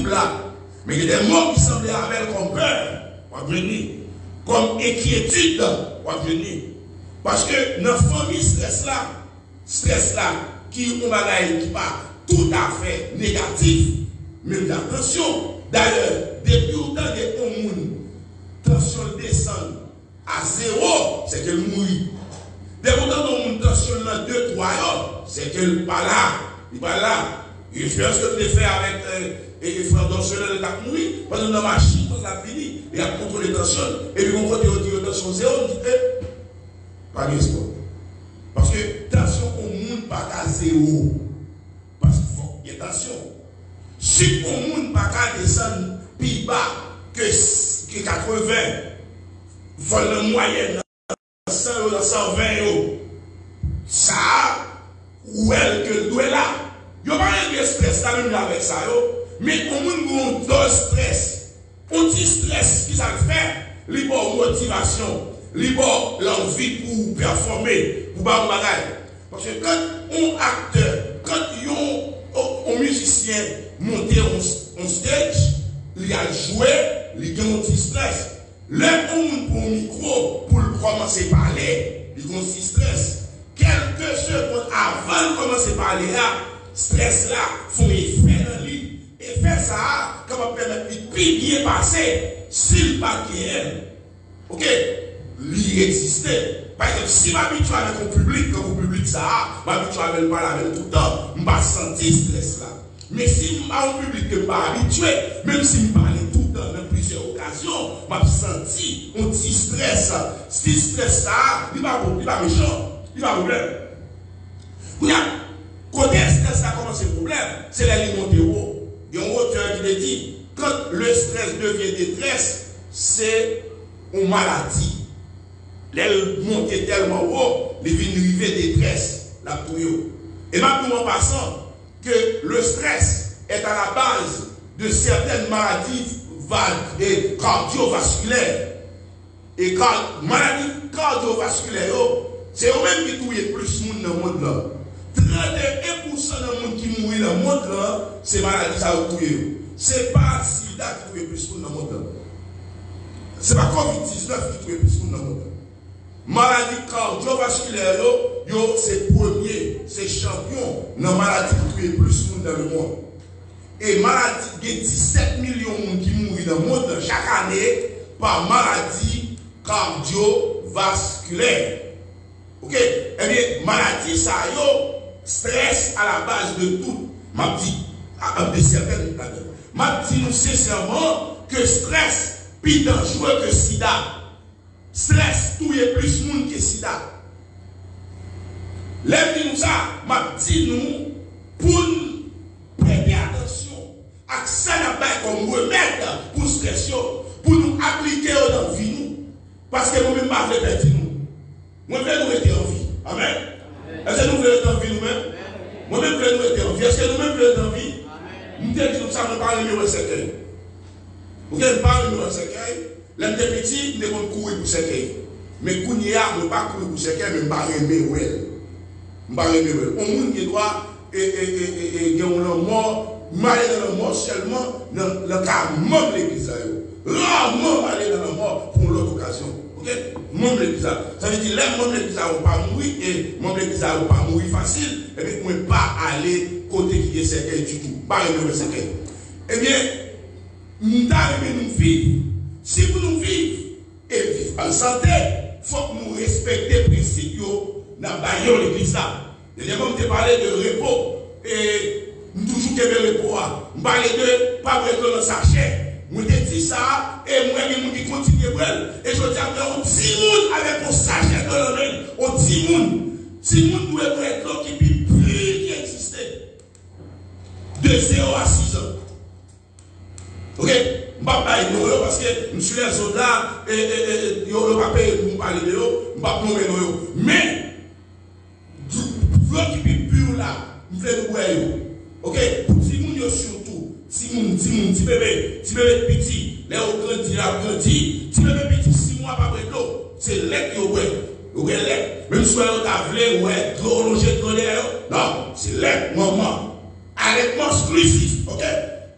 Bible là. Mais il y a des mots qui semblaient avec comme peur, comme inquiétude, parce que dans la famille, stress là, qui on bagaille qui pas tout à fait négatif, même attention. D'ailleurs, depuis autant de monde, tension descend à 0, c'est qu'elle mouille. Depuis autant de monde, tension dans 2, 3, c'est qu'elle n'est pas là. Il n'est pas là. Et je pense que tu l'as fait avec les frères d'Orchelin de ta mouille, parce que dans la machine, quand ça finit, il y a contrôle les tensions, et puis on côté, on dit tension 0, on dit, pas de sport. Parce que tension au monde, pas qu'à 0. Parce qu'il faut qu'il y ait tension. Si au monde, pas qu'à descendre plus bas que 80, vol la moyenne, 100 euros, 120 euros, ça, où elle que doit là. Il n'y a pas de stress là même avec ça, mais au monde où on stress, on dit stress, qui ça fait, libre motivation, libre l'envie pour performer, pour faire un bagage. Parce que quand un acteur, quand un musicien monte en stage, il a joué, il a un petit stress. Le monde pour un micro, pour commencer à parler, il a un petit stress. Quelques secondes avant de commencer à parler, stress là, faut effet dans lui. Et faire ça, comment permettre de bien passer, s'il pas qu'il ok, lui existait. Par exemple, si je m'habitue avec mon public, quand mon public ça, je m'habitue avec parler avec tout le temps, je ne vais pas sentir stress là. Mais si je un public que je ne suis pas habitué, même si je parle tout le temps, dans plusieurs occasions, je vais sentir un petit stress. Si stress ça, il va pas méchant, il va pas problème. Côté stress, ça commence le problème, c'est la ligne montée haut. Il y a un auteur qui dit, quand le stress devient détresse, c'est une maladie. Elle monte tellement haut, les vignes arrivent détresse, la touille. Et maintenant, en passant, que le stress est à la base de certaines maladies et cardiovasculaires. Et maladies cardiovasculaires, c'est eux-mêmes qui touillent plus de monde dans le monde là. 31% de monde qui mourit dans le monde là, c'est maladie ça touille. C'est pas SIDA qui touille plus de monde dans le monde là. C'est pas COVID-19 qui touille plus de monde dans le monde là. Maladie cardiovasculaire, c'est premier, c'est champion dans la maladie qui tue plus de monde dans le monde. Et maladie, il y a 17 millions de monde qui mourent dans le monde chaque année par maladie cardiovasculaire. Ok? Eh bien, maladie, ça stress à la base de tout. M'a dit, de certaines maladies. M'a dit nous sincèrement que stress plus dangereux que sida. Stress, tout est plus de monde que sida. Lève-nous ça, m'a dit nous, pour nous prêter attention, à ça n'a pas comme remède pour stress, pour nous appliquer dans la vie nous. Parce que nous-mêmes, pas fait perdre nous. Moi-même, nous étions en vie. Amen. Est-ce que nous voulons être en vie nous-mêmes? Moi-même, nous voulons être en vie. Est-ce que nous-mêmes voulons être en vie? Nous disons que ça, nous parlons de numéro 5. Vous avez parlé de numéro 5. L'un des petits, nous devons courir pour ce qu'il mais quand il y a, nous ne pas courir pour ce qu'il mais nous ne pas aimer. Nous ne pas aimer. On monde qui doit et mort, mal dans la mort seulement dans le cas même l'église. Rarement aller dans la mort pour l'autre occasion. Ok? Même l'église. Ça veut dire, les membres de l'église ne vont pas mourir et les membres de l'église ne vont pas mourir facile. Et puis, nous ne pouvons pas aller côté qui est cercueil du tout. Pas aimer le cercueil. Eh bien, nous devons vivre. Si vous nous vivons et vivre en santé, il faut que nous respections les principes dans l'église. Dernièrement, je parlé de repos. Et nous toujours que le repos. Je parlais de pas de dans sa chair. Je dis ça et moi, je qui continue. Et je dis à un petit monde avec un sachet dans la main. Un petit monde. Petit monde doit être là qui peut plus exister. De 0 à 6 ans. Ok? Je ne vais pas ignorer parce que je suis un soldat et je ne vais pas parler de eux, je ne vais pas nommer eux. Mais, l'autre qui est pur là, je vais vous voir. Ok? Pour si vous surtout, si petit bébé petit, les autres grandis, si bébé petit 6 mois pas de l'eau, c'est l'air que vous voyez. Même si vous avez ouais, trop longé, trop l'air, non, c'est l'air, maman. Allaitement exclusif, ok?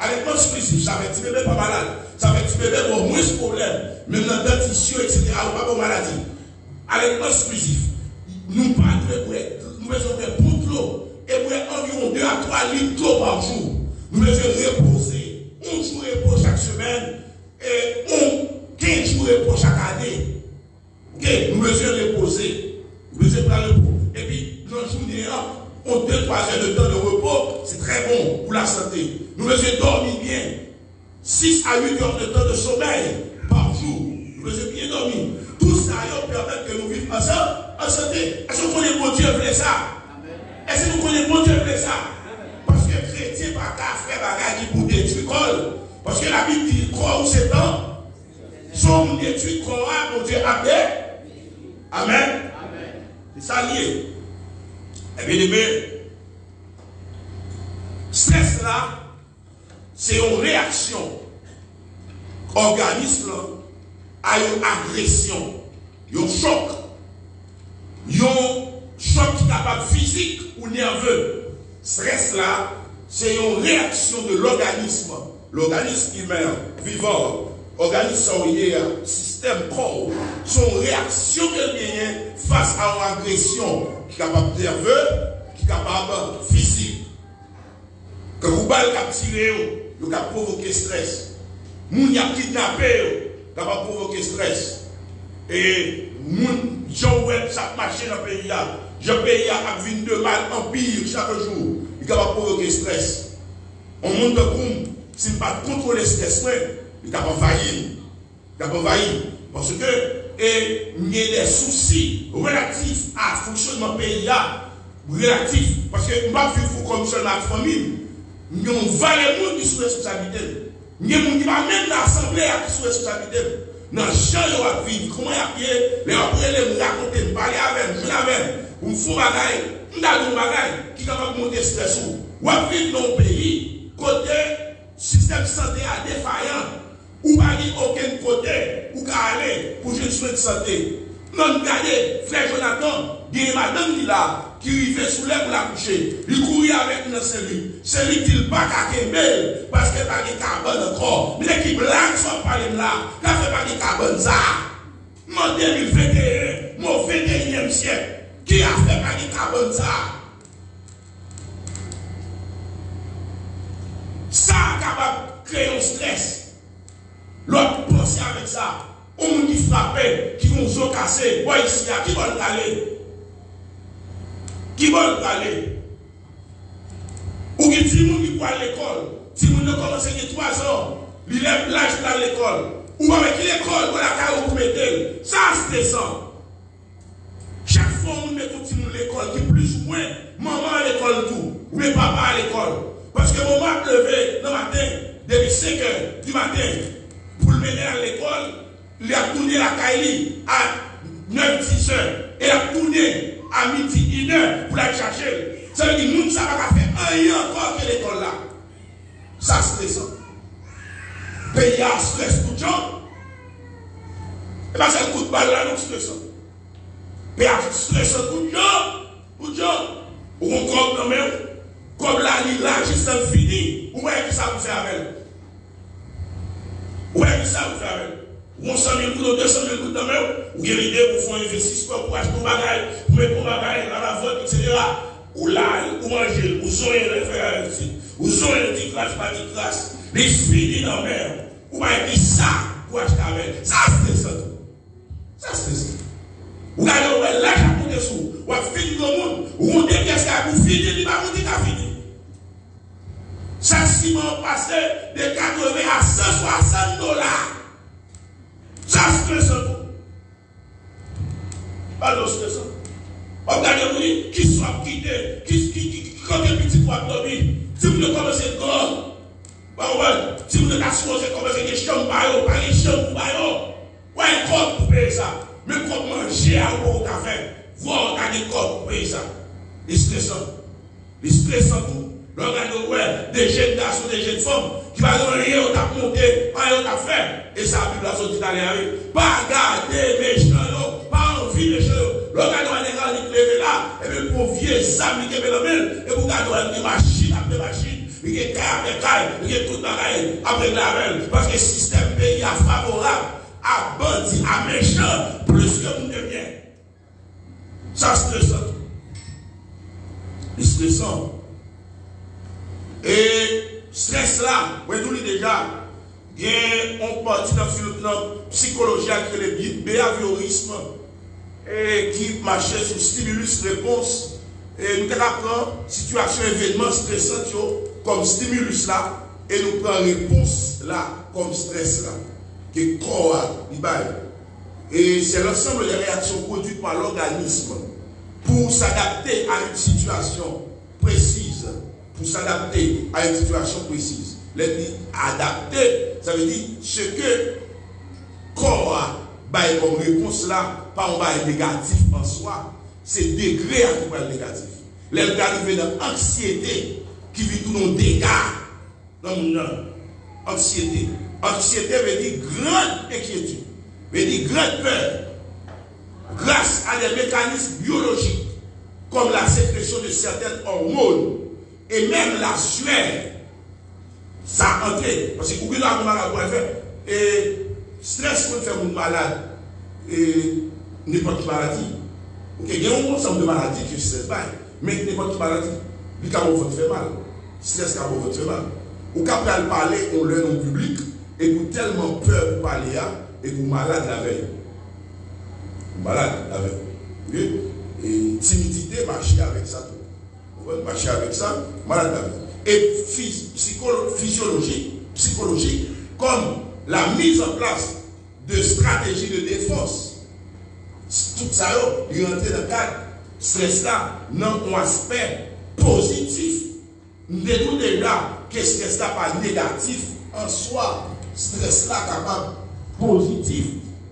Allaitement exclusif, ça fait petit bébé pas malade. Ça fait petit bébé au moins ce problème. Même dans le dentition, etc., ou pas de maladie. Allaitement exclusif. Nous parlons nous besoin de pour de l'eau. Et pour environ 2 à 3 litres d'eau par jour. Nous besoin reposer. 11 jours de repos chaque semaine. Et 15 jours de repos chaque année. Ok, nous besoin de reposer. Nous besoin de prendre le repos. Et puis, dans la journée, on 2-3 heures de temps de repos, c'est très bon pour la santé. Nous besoin dormir bien. 6 à 8 heures de temps de sommeil par jour. Nous besoin bien dormir. Tout ça permet que nous vivions ensemble en santé. Est-ce que vous connaissez mon Dieu voulait ça? Est-ce que vous connaissez mon Dieu voulait ça? Parce que les chrétiens par cas faire bagage qui pour détruire l'école. Parce que la Bible dit croire ou c'est temps. Sont détruits croire mon Dieu après. Amen. C'est ça lié. Et bien aimé, stress là, c'est une réaction organisme à une agression, un choc qui est capable physique ou nerveux. Stress là, c'est une réaction de l'organisme humain, vivant, organisme système corps, son réaction qu'elle vient face à une agression qui est capable nerveux, qui est capable physique. Quand vous balle tiré, vous avez provoqué stress. Moun y a kidnappé, capable provoquer stress. Et moun Joël chaque marché dans le pays, je pays à 22 mal en pire chaque jour, il est capable provoquer stress. On monte de boum, si ne pas contrôler le stress, il est capable envahir. Parce que il y a des soucis relatifs à fonctionnement pays, relatifs. Parce que nous ne pouvons pas vivre comme seulement la famille. Nous avons les gens qui sont responsabilités. Nous avons même l'assemblée qui sont responsabilités. Dans le champ, nous allons vivre. Comment il y a les après les raconter, nous parler avec, nous avec. Nous faisons des bagailles, nous avons des bagailles qui sont capables de monter le stress. Nous allons vivre dans un pays, côté système de santé à défaillant. Ou pas aucun côté où aller pour une soin de santé. Non, regardez, frère Jonathan, il y a madame qui là, qui arrivait sous l'air pour la coucher. Il courait avec une cellule. Cellule qui n'est pas qu'à parce qu'elle n'a pas de carbone encore. Mais qui blague sans parler là, qu'elle ne fait pas de carbone ça. Mon 2021, mon 21e siècle, qui a fait pas de carbone ça. Ça est capable de créer un stress. L'autre pensée avec ça, on qui frappait, qui vont se casser, ouais ici, qui vont aller. Qui vont aller. Ou qui dit qui vont à l'école, si vous ne commencez que 3 ans, il lève l'âge de l'école. Ou avec l'école, voilà, car vous mettez, ça c'est descend. Chaque fois on met tout le monde à l'école, qui plus ou moins, maman à l'école tout, ou les papa à l'école. Parce que maman levé le matin, depuis 5 heures du matin, pour le mener à l'école, il a tourné la Kaili à 9-10 heures. Et il a tourné à midi 1 heure pour la chercher. Ça veut dire que nous ne savons pas faire rien encore que l'école là. Ça c'est stressant. Pays à stress tout le temps. Et bien c'est le coup de balle là, nous stressant. Pays à stressant tout le temps. Ou on comme dans même, comme là, il a juste fini. Où est-ce que ça vous fait avec? Où est-ce que ça vous fait avec? Ou 100 000 coups, 200 000 coups de main, ou il y a l'idée pour faire un investissement, pour acheter un bagage, pour mettre un bagage à la vente, etc. Ou là, ou manger, ou zoner les frères ici, ou zoner les petites classes, pas petites classes, les filles dans la mer, ou bien ça, pour acheter avec. Ça, c'est ça. Ça, c'est ça. Ou regardez, là, j'ai des sous, ou à finir le monde, ou on dit qu'est-ce qu'il y a pour finir, il va vous dire qu'à finir. Ça, si on passe de 80 à 160 $. Ça, c'est stressant. Pas de stressant. Regardez-vous, qui soit quitté, qui quand un petit poids de vie, si vous ne commencez pas, si vous ne commencez des chambres, pas les chambres, ouais, un corps pour payer ça. Mais comment manger à un café, voir un corps pour payer ça. Les stressants. Les stressants tout. Regardez, ouais, des jeunes garçons, des jeunes femmes, qui va donner rien au tap monter, rien au tap faire. Et ça, la Bible a sorti d'aller avec. Pas garder méchants, pas envie méchants. Regardez, on est quand il est là, et puis pour vieux, ça, il est là, et vous regardez, une machine après machine, il est il est tout dans avec la veille. Parce que le système pays est favorable à bandits, à méchants, plus que vous devient. Ça, c'est stressant. C'est stressant. Et stress là, vous voyez déjà, on partit dans la psychologie avec le behaviorisme et qui marchait sur stimulus-réponse. Et nous apprenons situation, événement stressant comme stimulus là, et nous prenons réponse là comme stress là. Que corps et c'est l'ensemble des réactions produites par l'organisme pour s'adapter à une situation précise. Pour s'adapter à une situation précise. Adapter, ça veut dire ce que corps a comme réponse là, pas un bail négatif en soi, c'est degré à tout bail négatif. Les arriver dans l'anxiété qui vit tout nos dégâts dans le monde. Anxiété. Anxiété veut dire grande inquiétude, veut dire grande peur. Grâce à des mécanismes biologiques comme la sécrétion de certaines hormones et même la sueur, ça entre. Parce que vous pouvez avoir malade et stress peut faire une malade et n'importe quelle maladie. Ok, il y a un ensemble de maladies qui stress pas, mais n'importe quelle maladie, lui quand vous fait mal, stress quand vous fait mal. Ou quand vous parler, on le nom public et vous tellement peur de parler et vous malade la veille. Malade la veille. Et timidité, marcher avec ça. Vous pouvez marcher avec ça, malade la veille. Et psychologique, comme la mise en place de stratégies de défense. Tout ça, il rentre dans le cadre stress là, non un aspect positif. Nous devons déjà que stress là pas négatif en soi. Stress là capable positif.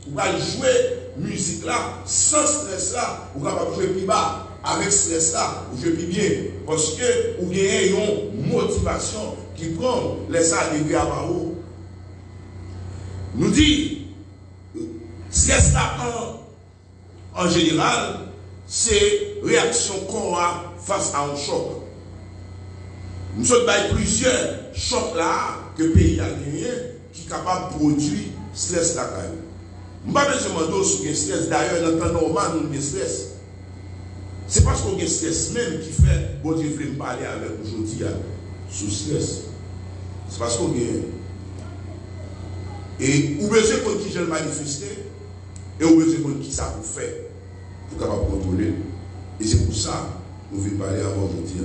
Vous allez jouer musique là sans stress là, vous capable jouer plus bas. Avec stress là, vous jouez plus bien. Parce que vous avez une motivation qui prend les salles de à haut. Nous dit, stress là en général, c'est réaction corps face à un choc. Nous avons plusieurs chocs là que le pays a gagné qui sont capables de produire stress là. Je ne vais pas demander sur le stress. D'ailleurs, dans le temps normal, nous avons un stress. C'est parce qu'on a un stress même qui fait que Dieu veut me parler avec aujourd'hui sur stress. C'est parce qu'on a. Et vous avez besoin de qui je le manifester et vous avez besoin de qui ça vous fait pour capable contrôler. Et c'est pour ça que nous voulons parler avant aujourd'hui.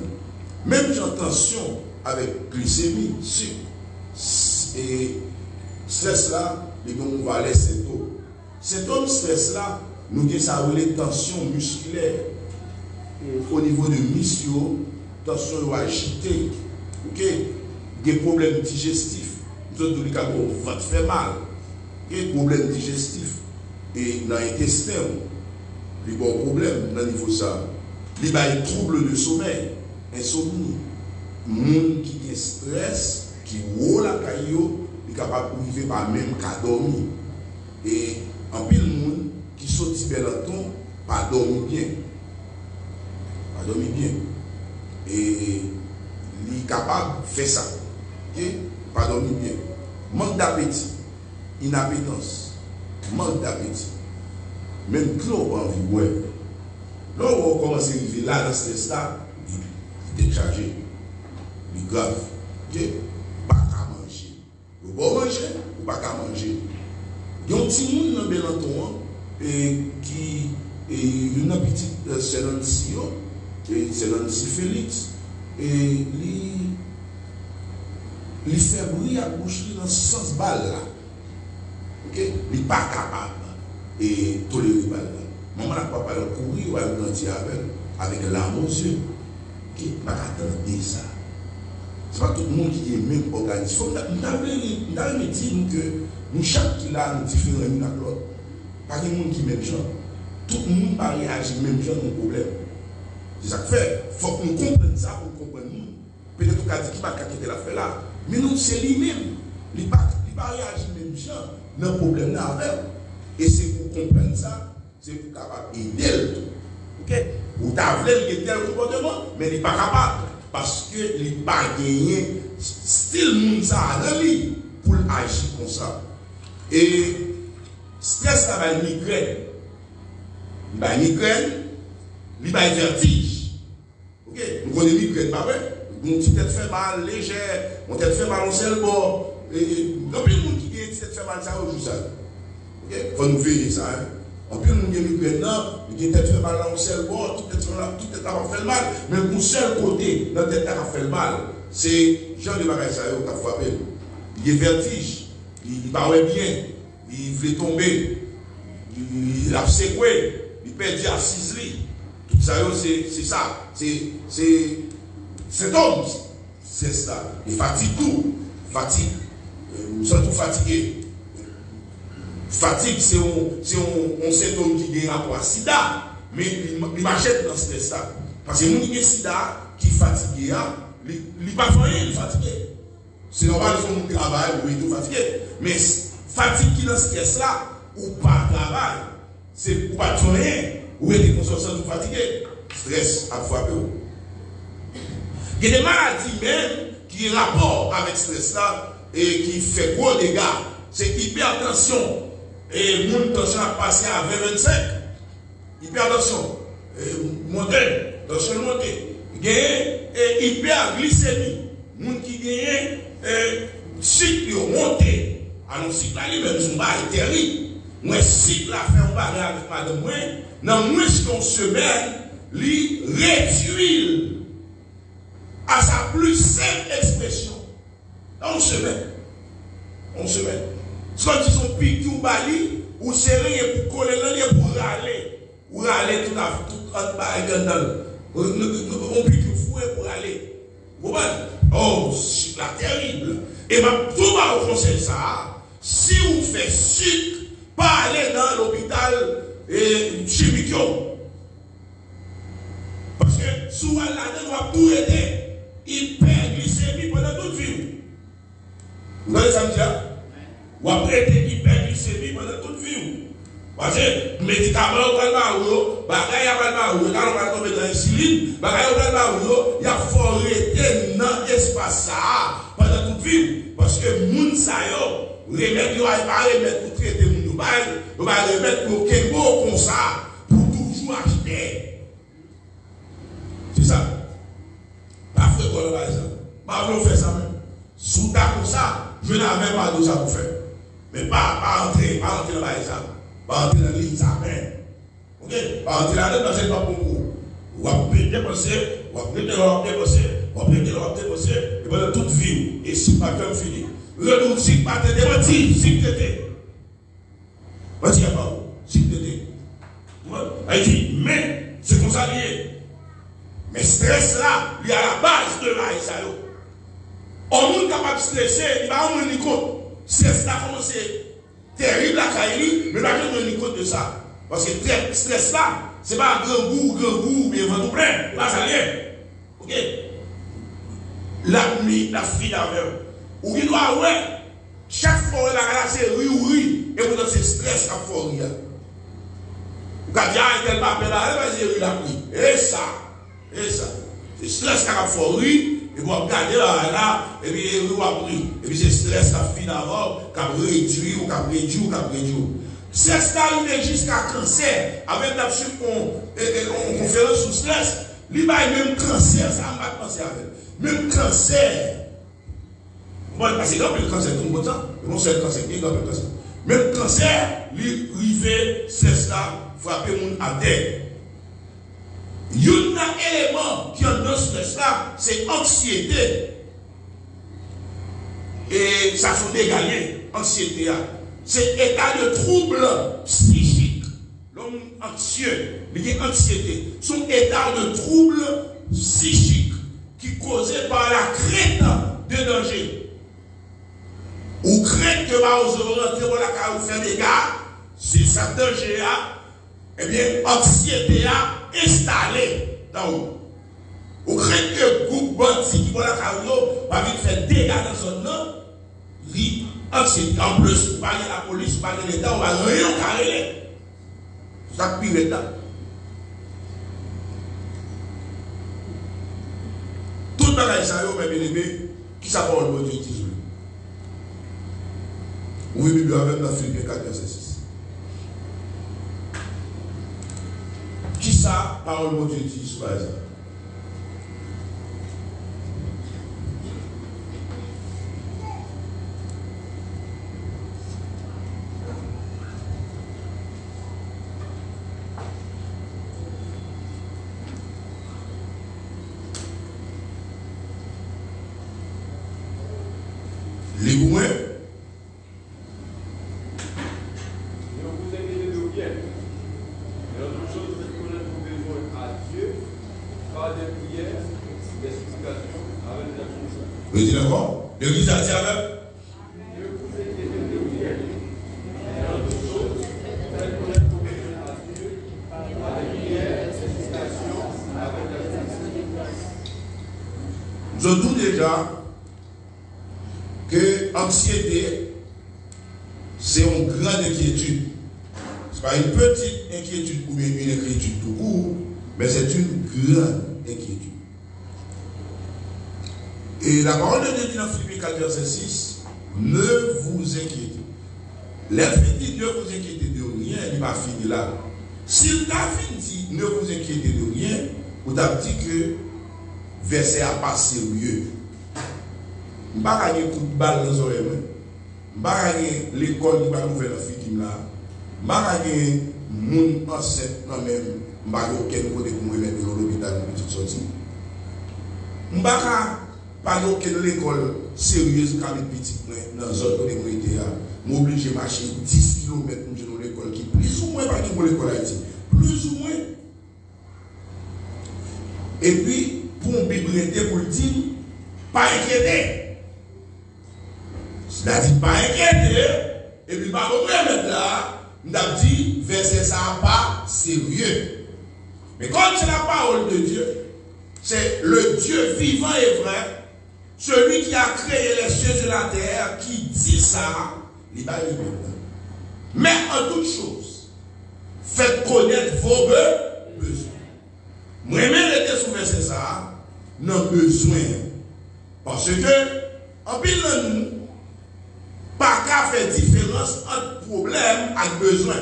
Même en tension avec glycémie, sucre et stress là, on va les symptômes. Symptômes stress là, nous avons ça les tensions musculaires au niveau de muscles, tension agitée, ok, des problèmes digestifs. Nous avons des ventre fait mal, des problèmes digestifs et dans l'intestin, les bons problèmes dans le niveau ça, les troubles de sommeil, insomnie, monde qui a stress, qui roule la caillou, est capable de vivre par même qu'à dormir. Et en pile monde qui sortit belanton, pas dormir bien. Pas dormir bien. Et il est capable de faire ça. Ok? Pas dormir bien. Manque d'appétit, inappétence, manque d'appétit. Même trop envie, ouais. Là où on commence à vivre là dans ce stade, il est déchargé. Il est grave. Ok? Pas qu'à manger. Vous pouvez manger ou pas qu'à manger. Il y a un petit monde dans Belanton qui est une petite Nancy Félix. Et il fait briller à bouche dans ce sens balle là. Ok? Il n'est pas capable de tolérer balle là. Maman n'a pas parlé de courir ou de grandir avec l'arme aux yeux. Qui n'est pas attendre ça. Ce n'est pas tout le monde qui est même organisé. Nous avons dit que nous, chaque qui là, nous différents l'un de l'autre. Pas de monde qui est même genre. Tout le monde va réagir même genre dans le problème. C'est ça que fait. Il faut que nous comprenions ça pour comprendre nous. Peut-être qu'on a dit qu'il va quitter l'affaire là. Mais nous, c'est lui-même. Il va réagir même genre dans le problème là avec. Et c'est pour comprendre ça, c'est pour capable d'aider le tout. Ok? Vous avez tel comportement, mais il n'est pas capable. parce que les pas gagné style monde ça dans lui pour agir comme ça. Et stress ça va migraine. Il va migraine, il va vertige. OK, nous connaissons migraine pas vrai? Mon petit tête fait mal légère, mon tête fait mal au seul bord. Et non plus le monde qui dit tête fait mal ça au jour ça. OK, faut nous veiller ça. En plus, nous avons maintenant, il a fait mal dans le seul bord, tout est à fait mal, mais pour seul côté, notre tête a fait mal. C'est Jean de Bagaille, ça qui a frappé. Il est vertige, il parle bien, il voulait tomber, il a secoué, il perd assise. Tout ça, c'est ça. C'est homme, c'est ça. Il fatigue tout. Fatigue. Nous sommes tous fatigués. Fatigue, c'est un symptôme qui est rapport à sida, mais il m'achète dans ce stress. Parce que les gens qui ont sida, qui sont fatigués, ils ne sont pas rien, ils sont fatigués. C'est normal, ils font un travail, ils sont fatigués. Mais fatigue qui est dans ce stress-là, ou pas travail, c'est ou pas rien, ou est conscients de fatigué. Stress a frappé. Il y a des maladies même qui ont rapport avec ce stress-là et qui fait gros dégâts. C'est hypertension. Et mon tension a passé à 20-25. Hypertension. Montée. Tension montée. Il y a hyperglycémie. Mon qui gagne cycle monté. Alors, le cycle là, lui-même, son bar est terrible. Moi, cycle a fait un bagage avec madame, moi, dans moins qu'une semaine, lui réduit à sa plus simple expression. Dans une semaine. Une semaine. C'est comme si son pique ou bali, ou c'est rien pour coller là, pour râler. Ou râler tout en bas, on pique fou pour aller. Vous voyez? Oh, c'est terrible. Et ma tout va au conseil ça. Si vous faites sucre, pas aller dans l'hôpital chimique. Parce que souvent là-dedans, on va tout aider. Hyperglycémie pendant toute vie. Vous voyez ça me dit? Ou après être hyperglycémie pendant toute vie. Parce que médicaments, il y a tomber dans l'insuline, il y a forêté dans l'espace pendant toute vie. Parce que moun sa yo, remède yo pas remettre pour traiter moun, yo va remettre pour kembo comme ça, pour toujours acheter. C'est ça. Pas faire quoi par exemple. Pas vouloir faire ça même. Sous ta comme ça, je n'avais pas de ça pour faire. Mais pas entrer dans la exemple. Pas entrer dans l'île, ça fait. Ok? Pas entrer là-dedans, c'est pas pour vous. Ou après dépenser, ou après dépenser, ou après dépenser, et pendant toute vie, et si pas comme fini. Le si pas te démentir, si tu étais. Vas-y, il n'y a pas où. Si tu étais. Il dit, mais c'est comme ça lié. Mais stress là, il y a la base de l'Aïsa. On est capable de stresser, il va en rendre compte. Stress là, comment c'est terrible la Kaili, mais il va en rendre compte de ça. Parce que stress là, ce n'est pas un grand goût, mais ventre plein. Là, ça vient. Ok? La fille d'avant. Ou il doit, ouais, chaque fois, c'est oui, et pourtant c'est stress à faire rire. Ou quand il y a un tel papier là, il va dire, la pluie. Et ça. C'est stress à faire rire, et vous regardez là, et puis vous appris. Et puis c'est stress à fin d'avant, qu'à réduire, ou qu'à réduire. C'est arrivé jusqu'à cancer, avec une conférence sur stress, il va même cancer, ça va pas penser avec. Même cancer. Bon, parce que le cancer, tout le monde, bon, c'est le cancer, il y a le cancer. Même cancer, l'arrivée, c'est ça, frapper mon à terre. Il y a un élément qui est dans ce stress-là, c'est anxiété. Et ça sont des gagnants, anxiété. C'est état de trouble psychique. L'homme anxieux, il y a anxiété. Son état de trouble psychique qui est causé par la crainte de danger. Ou crainte que vous rentrer dans la carte ou faire des gars, si ça danger, eh bien, anxiété a installé dans vous. Ou crainte que groupe bandit qui va la carte va faire des dégâts dans son nom, anxiété. En plus, pas de la police, pas de l'État, on va rien carrer. Ça pire l'État. Tout Tout le monde ça, mais bien aimé, qui ça parole de Dieu dit? Oui, Bible avec dans Philippiens 4, verset 6. Qui ça parole de Dieu dit sur ça? Les moins. Vous inquiétez de rien. Et autre chose, vous connaissez vos besoins à Dieu par des prières, des supplications, avec des actions. Vous dites d'accord? L'église a dit avec? Ne vous inquiétez de rien. Et autre chose, vous connaissez vos besoins à Dieu par des prières, des supplications, avec des actions. Je doute déjà que l'anxiété, c'est une grande inquiétude. Ce n'est pas une petite inquiétude ou bien une inquiétude tout court, mais c'est une grande inquiétude. Et la parole de Dieu dit dans Philippiens 4, verset 6, ne vous inquiétez. L'Esprit dit ne vous inquiétez de rien, il va finir là. S'il t'a fini, ne vous inquiétez de rien, vous t'avez dit que verset a passé sérieux. Je ne vais pas gagner un coup de balle dans les oreilles. Je ne vais pas gagner l'école qui va nous faire la fille là. Je ne vais pas gagner mon enceinte quand même. Je ne vais pas gagner aucun côté pour me mettre dans l'hôpital pour petite sortie. Je ne vais pas gagner aucune école sérieuse quand les petits dans la zone où je suis. Je suis obligé de marcher 10 km pour dans l'école qui est plus ou moins pas pour l'école Haïti. Plus ou moins. Et puis, pour une bibliothèque pour le dire, pas inquiéter. C'est-à-dire pas inquiéter, et puis pas mettre là, nous avons dit, verset ça pas sérieux. Mais comme c'est la parole de Dieu, c'est le Dieu vivant et vrai, celui qui a créé les cieux et la terre, qui dit ça, il va y venir. Mais en toute chose, faites connaître vos besoins. Moi-même, j'étais sous verset ça, nos besoins. Parce que, en pile de nous, pas qu'à faire différence entre problème et besoin.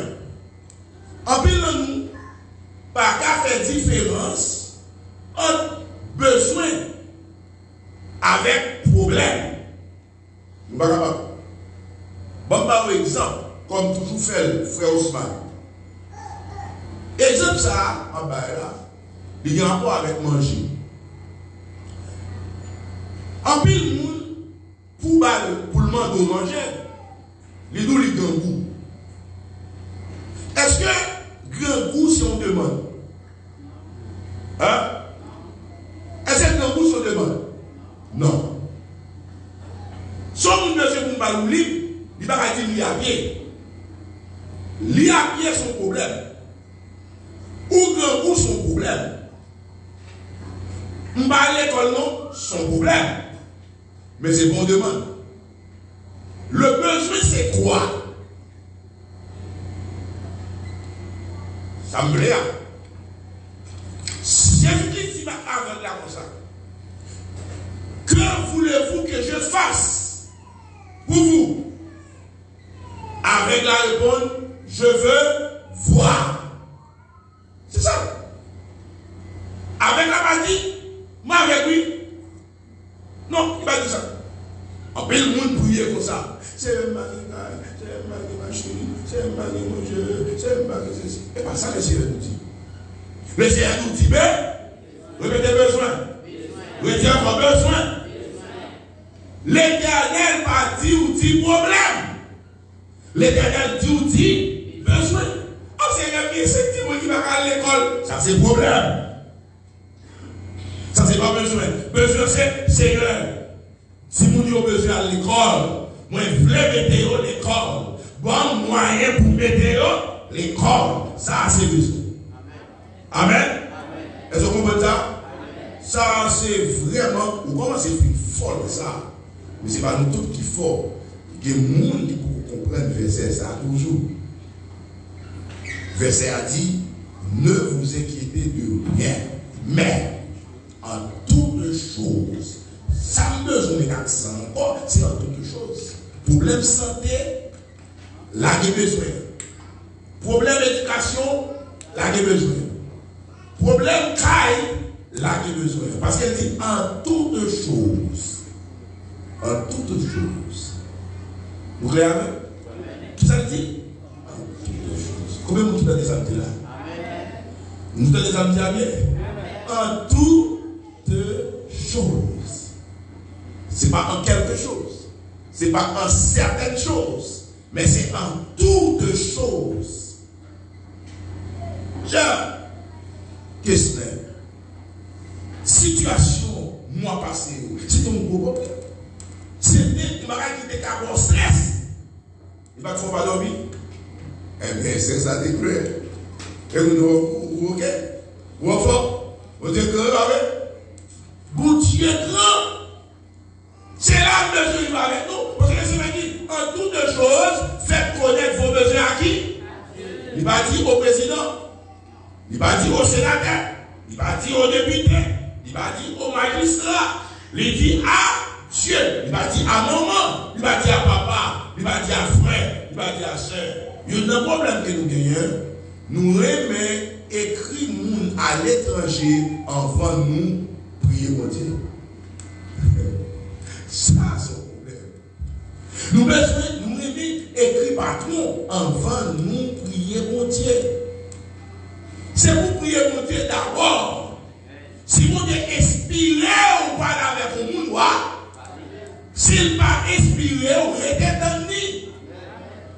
En pile de nous, pas qu'à faire différence entre besoin avec problème. Nous ne sommes pas capables. Bon, par exemple, comme toujours fait frère Ousmane. Exemple ça, en bas là, il y a un rapport avec manger. En pile de monde, pour le manger, les deux les grands goûts. Est-ce que grand goût si on demande? Hein? Est-ce que grand goût si on demande? Non. Si on ne veut pas nous libre, il va dire qu'il y a pied. Il y a pied son problème. Ou grand goût son problème. On va à l'école non, son problème. Mais c'est bon demande. Le besoin, c'est quoi? Ça me plaît. Jésus-Christ dit avant là comme ça. Que voulez-vous que je fasse pour vous? Avec la réponse, je veux voir. C'est ça. Avec la partie, moi avec lui. Non, il va dire ça. En plein monde prier comme ça. C'est un ma chérie, c'est un mari mon Dieu, c'est un mari ceci. Et pas ça, le Seigneur nous dit. Le Seigneur nous dit, ben, répétez besoin. Répétez encore besoin. L'Éternel pas dit ou dit problème. L'Éternel dit ou dit besoin. Oh Seigneur, c'est qui va à l'école. Ça c'est problème. Ça c'est pas besoin. Besoin c'est Seigneur. Si vous avez besoin à l'école, moi je voulais mettre l'école. Bon moyen pour mettre l'école. Ça c'est besoin. Amen. Est-ce que vous comprenez ça? Ça c'est vraiment, ou comment c'est plus fort que ça? Mais ce n'est pas nous tous qui fort. Il y a des gens qui peuvent comprendre verset ça toujours. Verset a dit, ne vous inquiétez de rien, mais en toutes choses, Problème santé, là il y a besoin. Problème éducation, là il y a besoin. Problème caille, là il y a besoin. Parce qu'elle dit en toutes choses. En toutes choses. Vous voyez avec? Qui ça dit? En toutes choses. Combien de gens des amis là? Nous avons des amis bien? En toutes choses. Ce n'est pas en quelque chose. Ce n'est pas en certaines choses. Mais c'est en toutes choses. Genre, qu'est-ce que situation, mois passé, c'est un gros problème. C'était une barrière qui était un stress. Il va trop pas dormir. Eh bien, c'est ça des cruels. Et vous, ok? Vous enfant, vous êtes grand avec. Vous Dieu grand. C'est là que Dieu va avec nous. Parce que le Seigneur dit, en toutes choses, faites connaître vos besoins à qui? Il va dire au président. Il va dire au sénateur. Il va dire au député. Il va dire au magistrat. Il dit à Dieu. Il va dire à maman. Il va dire à papa. Il va dire à frère. Il va dire à soeur. Il y a un problème que nous gagnons. Nous aimons écrire à l'étranger avant nous prier mon Dieu. Ça, c'est un problème. Nous aimons écrire partout avant nous prier mon Dieu. C'est pour prier mon Dieu d'abord. Si mon Dieu inspiré ou pas avec le monde, s'il pas inspiré ou rédéterminé,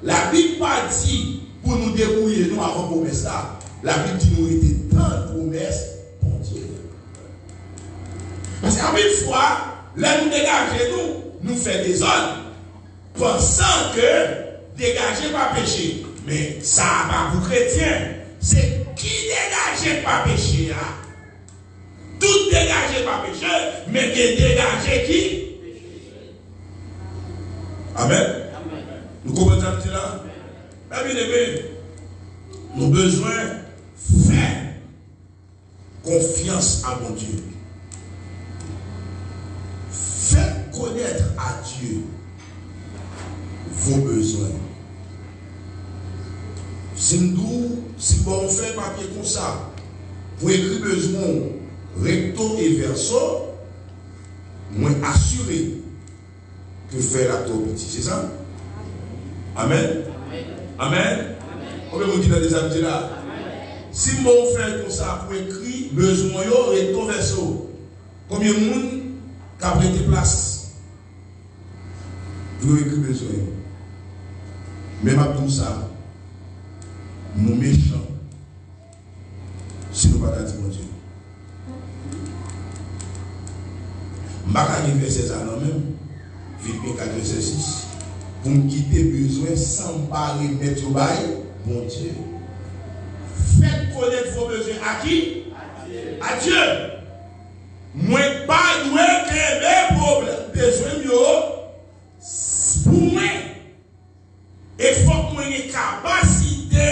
la Bible pas dit pour nous débrouiller nous avant promesse là. La Bible dit nous était tant de promesses pour Dieu. Parce qu'à une fois, là nous dégager nous fait des ordres, pensant que dégager pas péché. Mais ça va pour chrétiens. C'est qui dégage pas péché. Tout dégage pas péché, mais qui dégage qui? Amen. Nous comprenons cela? Bien aimé, nous avons besoin de faire confiance à mon Dieu. Faites connaître à Dieu vos besoins. Si on fait papier comme ça, pour écrire besoin recto et verso, moi assuré que faire la petit. C'est ça? Amen. Amen. Combien vous dites dans des amis là? Si on fait comme ça pour écrire besoin recto verso, combien de monde qui a prêté place? Pour écrire besoin. Même à tout ça. Nous méchants, si nous ne pas dire mon Dieu. Je ne vais pas arriver à ces années même, Philippiens 4, verset 6, pour me quitter besoin sans pas remettre au bail, mon Dieu. Faites connaître vos besoins à qui? À Dieu. Moi, pas doué que mes problèmes, besoins pour moi. Et il faut que j'ai une capacité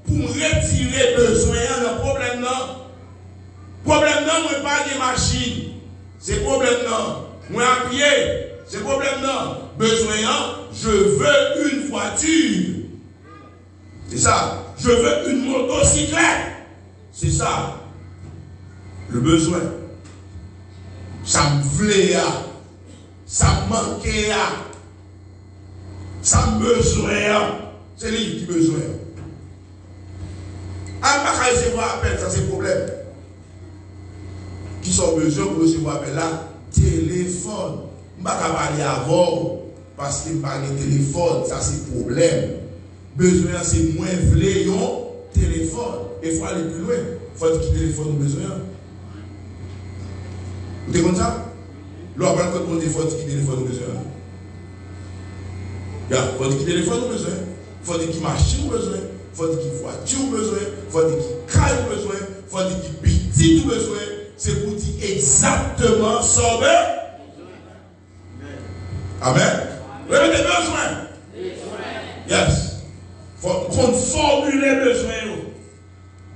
pour retirer besoin dans le problème. Problème non, moi pas de machine. C'est problème non. Moi à pied. C'est problème non. Besoin, je veux une voiture. C'est ça. Je veux une motocyclette. C'est ça. Le besoin. Ça me voulait. Ça me manquait. Ça me besoin. C'est lui qui besoin. À pas recevoir appel, ça c'est le problème. Qui sont besoin pour recevoir appel là? Téléphone. Je ne vais pas parler avant parce que parler téléphone, ça c'est le problème. Besoin c'est moins vlé téléphone. Il faut aller plus loin. Il faut quitter le téléphone au besoin. Vous êtes comme ça? L'on va quand on dit il faut quitter le téléphone au besoin. Il faut quitter le téléphone au besoin. Il faut quitter machine au besoin. Il faut qu'il voiture besoin, il faut qu'il caille besoin, il faut qu'il petit besoin. C'est pour dire exactement sauver. Amen. Répétez besoin. Yes. Il faut qu'on formule les besoins.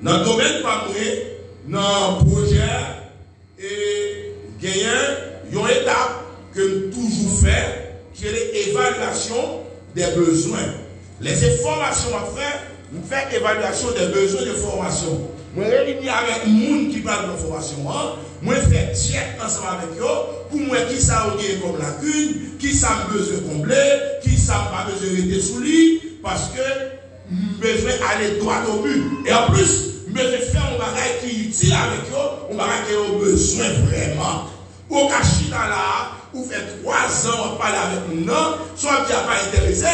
Dans le domaine pas dans le projet et gagner une étape que nous toujours fait qui est l'évaluation des besoins. Les informations à faire, nous faisons évaluation des besoins de formation. Moi, réunir avec les gens qui parlent de formation, moi, faire check ensemble avec eux, pour moi, qui ça a comme lacune, qui ça a besoin de combler, qui ça n'a pas besoin de rester sous lui, parce que besoin d'aller droit au but. Et en plus, besoin de faire un bagage qui est utile avec eux, un bagage qui a besoin vraiment. Au cachita là, ou fait 3 ans, on parle avec nous, soit qui n'a pas intéressé,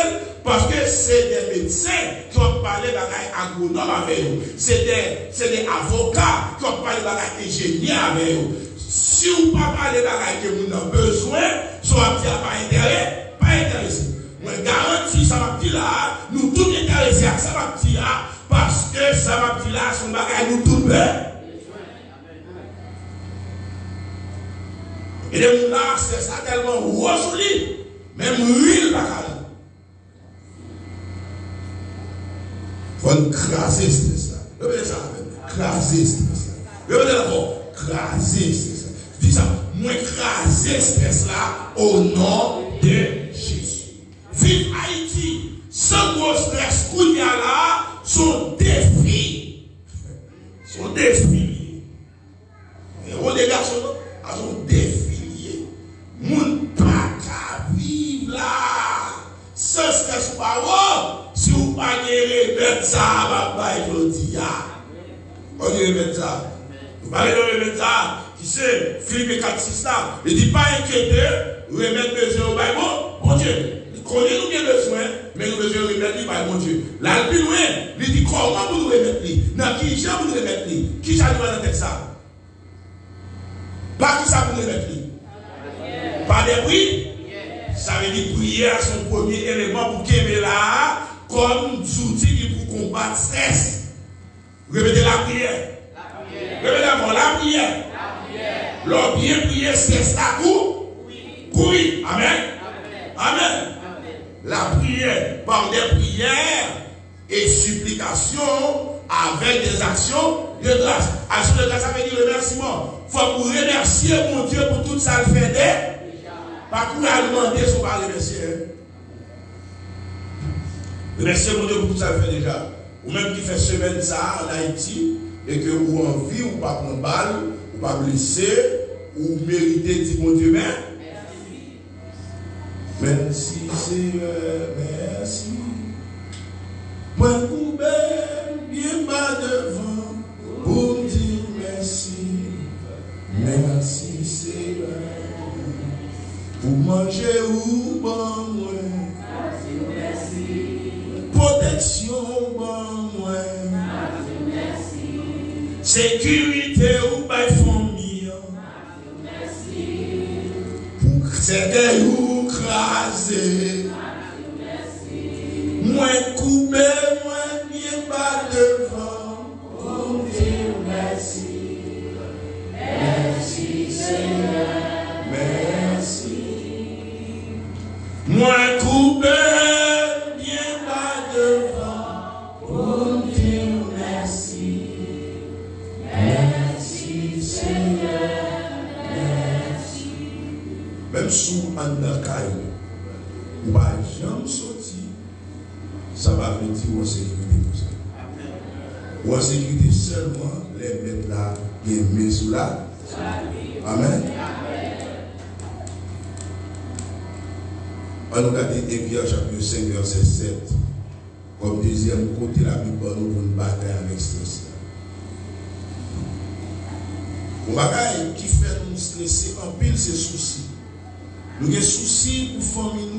parce que c'est des médecins qui ont parlé de bagages agronomes avec nous. C'est des avocats qui ont parlé de bagages ingénieurs avec nous. Si vous ne parlez pas de bagages que vous avez besoin, soit qui n'a pas intérêt, pas intéressé. Moi, garantis, ça m'a dit là, nous tous intéressés à ça m'a dit là, parce que ça m'a dit là, son bagage nous tout bien. Et les là, c'est ça tellement rosoli, même huile la calme. Il faut craser ce stress là. Répétez ça avec moi. Craser ce stress là. Répétez d'abord. Craser ce stress là. Dis ça. Moi, craser ce stress là au nom de Jésus. Vive Haïti sans gros stress qu'on y a là, son défi. Son défi. Et on est garçons, son défi. Moun pas qu'à vivre là. Sans stress pas haut. Si vous ne pas répéter ça, papa, je dis, on répète ça. Vous parlez de répéter ça. Qui c'est Philippe 4,6 là. Il dit pas inquiéter, remettre besoin au Bible. Mon Dieu, il connaît nous bien besoin, mais nous besoin de remettre lui par mon Dieu. Là, le plus loin, il dit comment vous nous remettre lui. Dans qui j'ai vous nous remettre lui. Qui j'ai dans la tête ça? Pas qui ça vous remettre lui. Pas des bruits. Ça veut dire prière son premier élément pour qu'il y ait là. Comme outil pour combattre stress. Répétez la prière. Répétez d'abord la prière. L'on bien prier, stress à coup. Oui. Amen. Amen. La prière par des prières et supplications avec des actions de grâce. Action de grâce, ça veut dire remerciement. Il faut pour remercier mon Dieu pour tout ça le fait. Pas pour la demander si on va remercier. Remerciez mon Dieu pour tout ça fait déjà. Ou même qui fait semaine ça en Haïti et que vous en vie, ou pas prendre balle, ou pas blessé, ou méritez, dit mon Dieu, merci. Merci Seigneur, merci. Moi, vous bien bas devant pour dire merci. Merci Seigneur. Pour manger ou bon moi. Protection, bon, ouais. Sécurité ou by famille. Pour s'aider ou craser. Moins coupé, moins bien bas devant. Pour dire merci. Merci Seigneur. Merci. Moins coupé. Même sous un caillou, ou pas jamais sorti, ça va venir en sécurité pour ça. Ou en sécurité seulement, les mettre là, et mettre sous là. Amen. On regarde Éphésiens chapitre 5, verset 7. Comme deuxième côté, la Bible pour une bataille avec stress. Une bataille qui fait nous stresser en pile, c'est soucis. Nous avons des soucis pour la famille,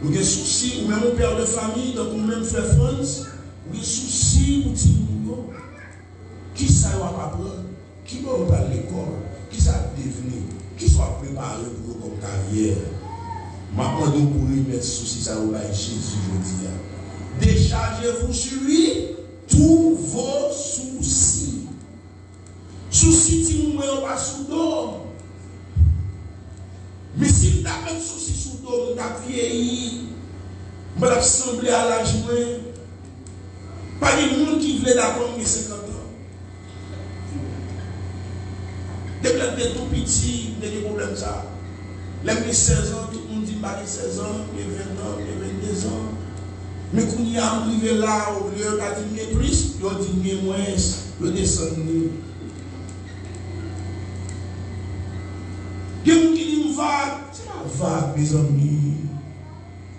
nous avons des soucis, ou même au père de famille, donc nous même frère France, nous avons des soucis pour nous. Qui ça va apprendre? Qui va à l'école? Qui ça va devenir? Qui soit préparé pour comme carrière? Maintenant, nous pour lui mettre soucis, ça va Jésus, je dis. Déchargez-vous sur lui tous vos soucis. Soucis, si nous ne mettons pas sous l'eau. Mais si tu as un souci sous l'eau, tu as vieilli, tu as semblé à l'âge, pas de monde qui voulait d'accord, mais 50 ans. Depuis que tu es tout petit, tu as des problèmes. Les 16 ans, tout le monde dit de 16 ans, il y a 20 ans, il y a 22 ans. Mais quand il y a arrivé là, au lieu de dire plus, il dit moins, il descend. Il y a des gens qui disent vague, c'est la vague, mes amis.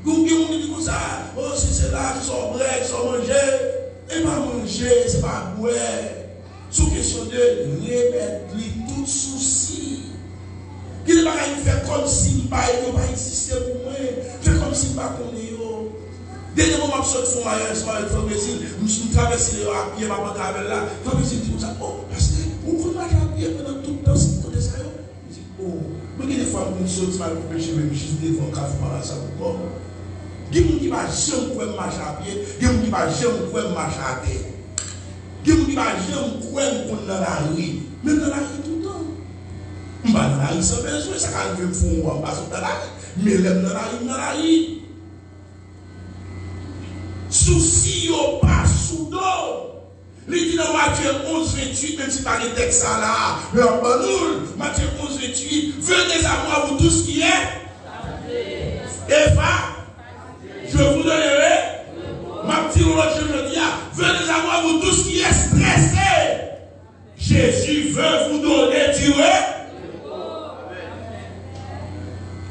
Il y a des gens qui disent comme ça, oh, si c'est là, ils sont breaks, ils sont mangés, et pas manger, c'est pas boire. Sous question de remettre tout souci. Qui ne va pas faire comme si je ne pas exister pour moi. Faire comme si je ne pas connaître. Dès le moment où je sors de mariage, je traverse les à pied, je vais là. Je me dis, oh, parce que vous marchez à pied pendant tout le temps, si vous connaissez ça. Je dis, oh, mais des fois, je sors de ma vie, je vais juste devant le café, ça vous comme. Il y a des gens qui ne vont jamais marcher à pied, il y a des gens qui ne vont jamais marcher à terre. Il y a des gens qui ne vont jamais courir dans la rue, même dans la rue tout le temps. Je ne vais pas dans la rue sans besoin, ça quand me font on passe dans la rue, mais dans la rue. Souci au pas sous d'eau. Il dit dans Matthieu 11, 28, même si pas les textes là, mais en banoul, Matthieu 11, 28, venez à moi vous tous qui est. Et va, je vous donnerai. Ma petite je dis, venez à moi vous tous qui êtes stressés. Jésus veut vous donner du repos.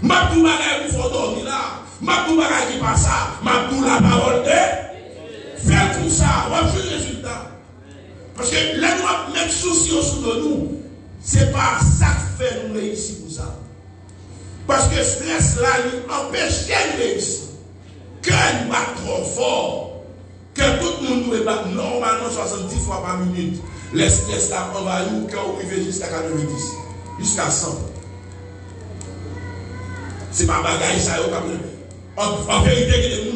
Ma tout bagaille vous faut dormir là. Ma tout bagaille qui passe ça. Ma tout la parole de faire tout ça. On va voir le résultat. Parce que là, nous allons mettre souci au-dessous de nous. Ce n'est pas ça qui fait nous réussir pour ça. Parce que le stress là, nous empêche de réussir. Que nous bat trop fort. Que tout le monde doit battre normalement 70 fois par minute. Le stress là, on va nous arriver jusqu'à 90. Jusqu'à 100. C'est pas bagaille ça. En vérité, il y a des gens qui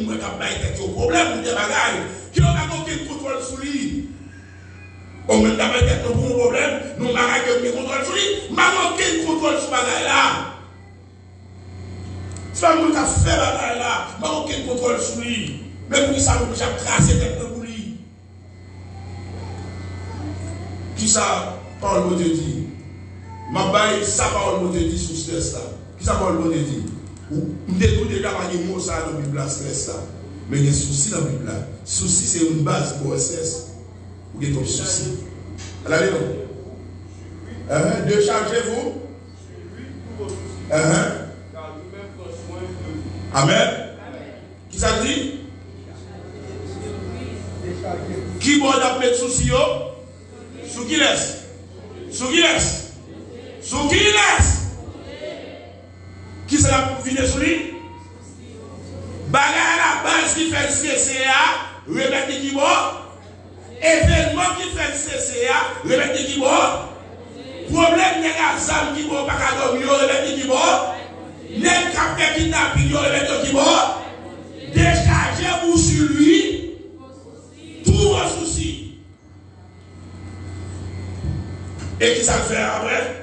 ont des problèmes, des bagailles. Qui n'ont aucun contrôle sur lui. On met la tête pour un problème, nous n'avons aucun contrôle sur lui, mais aucun contrôle sur bagaille là. C'est pas moi qui a fait bagaille là, mais aucun contrôle sur lui. Mais pour ça, nous avons tracé tête pour lui. Qui ça, parole de Dieu dit? Ma baille, ça parole de Dieu dit sur stress là. Qui ça parole de Dieu dit? Nous devons déjà avoir des mots ça dans la Bible, stress là. Mais il y a un souci dans la Bible. Souci, c'est une base pour le stress. Ou il y a un souci. Allez, non. Déchargez-vous. Amen. Qui ça dit? Qui va d'appeler souci? Sous qui laisse? Sous qui laisse? Sous qui laisse? Qui ça va finir sur lui? Bagarre la base qui fait le CCA, remettre qui va. Événement qui fait le CCA, remettre qui va. Problème n'est pas ça qui va pas dormir, remettre qui va. N'est pas fait kidnapping, remettre qui va. Déchargez-vous sur lui tous vos soucis. Et qui ça fait après?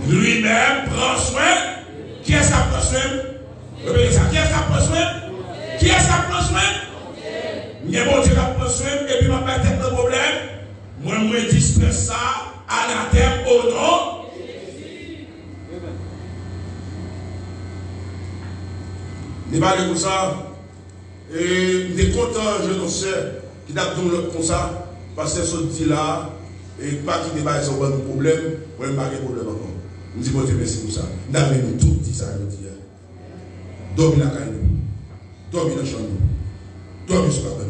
Lui-même prend soin. Qui est-ce qui prend soin? Qui est-ce qui prend soin? Qui est-ce qui prend soin? Il y a bon Dieu qui prend soin et puis ma tête de problème. Moi, je dispose ça à la terre au nom. Il va aller comme ça. Et il est content, je ne sais, qui t'a dit comme ça, parce que ce dit là, et pas qu'il débat sur un problème, moi, je n'ai pas de problème encore. Je dis, bon Dieu, merci pour ça. Nous avons tout dit ça, je dis. Dormez dans la caille, dormez dans la chambre, dormez sur la table.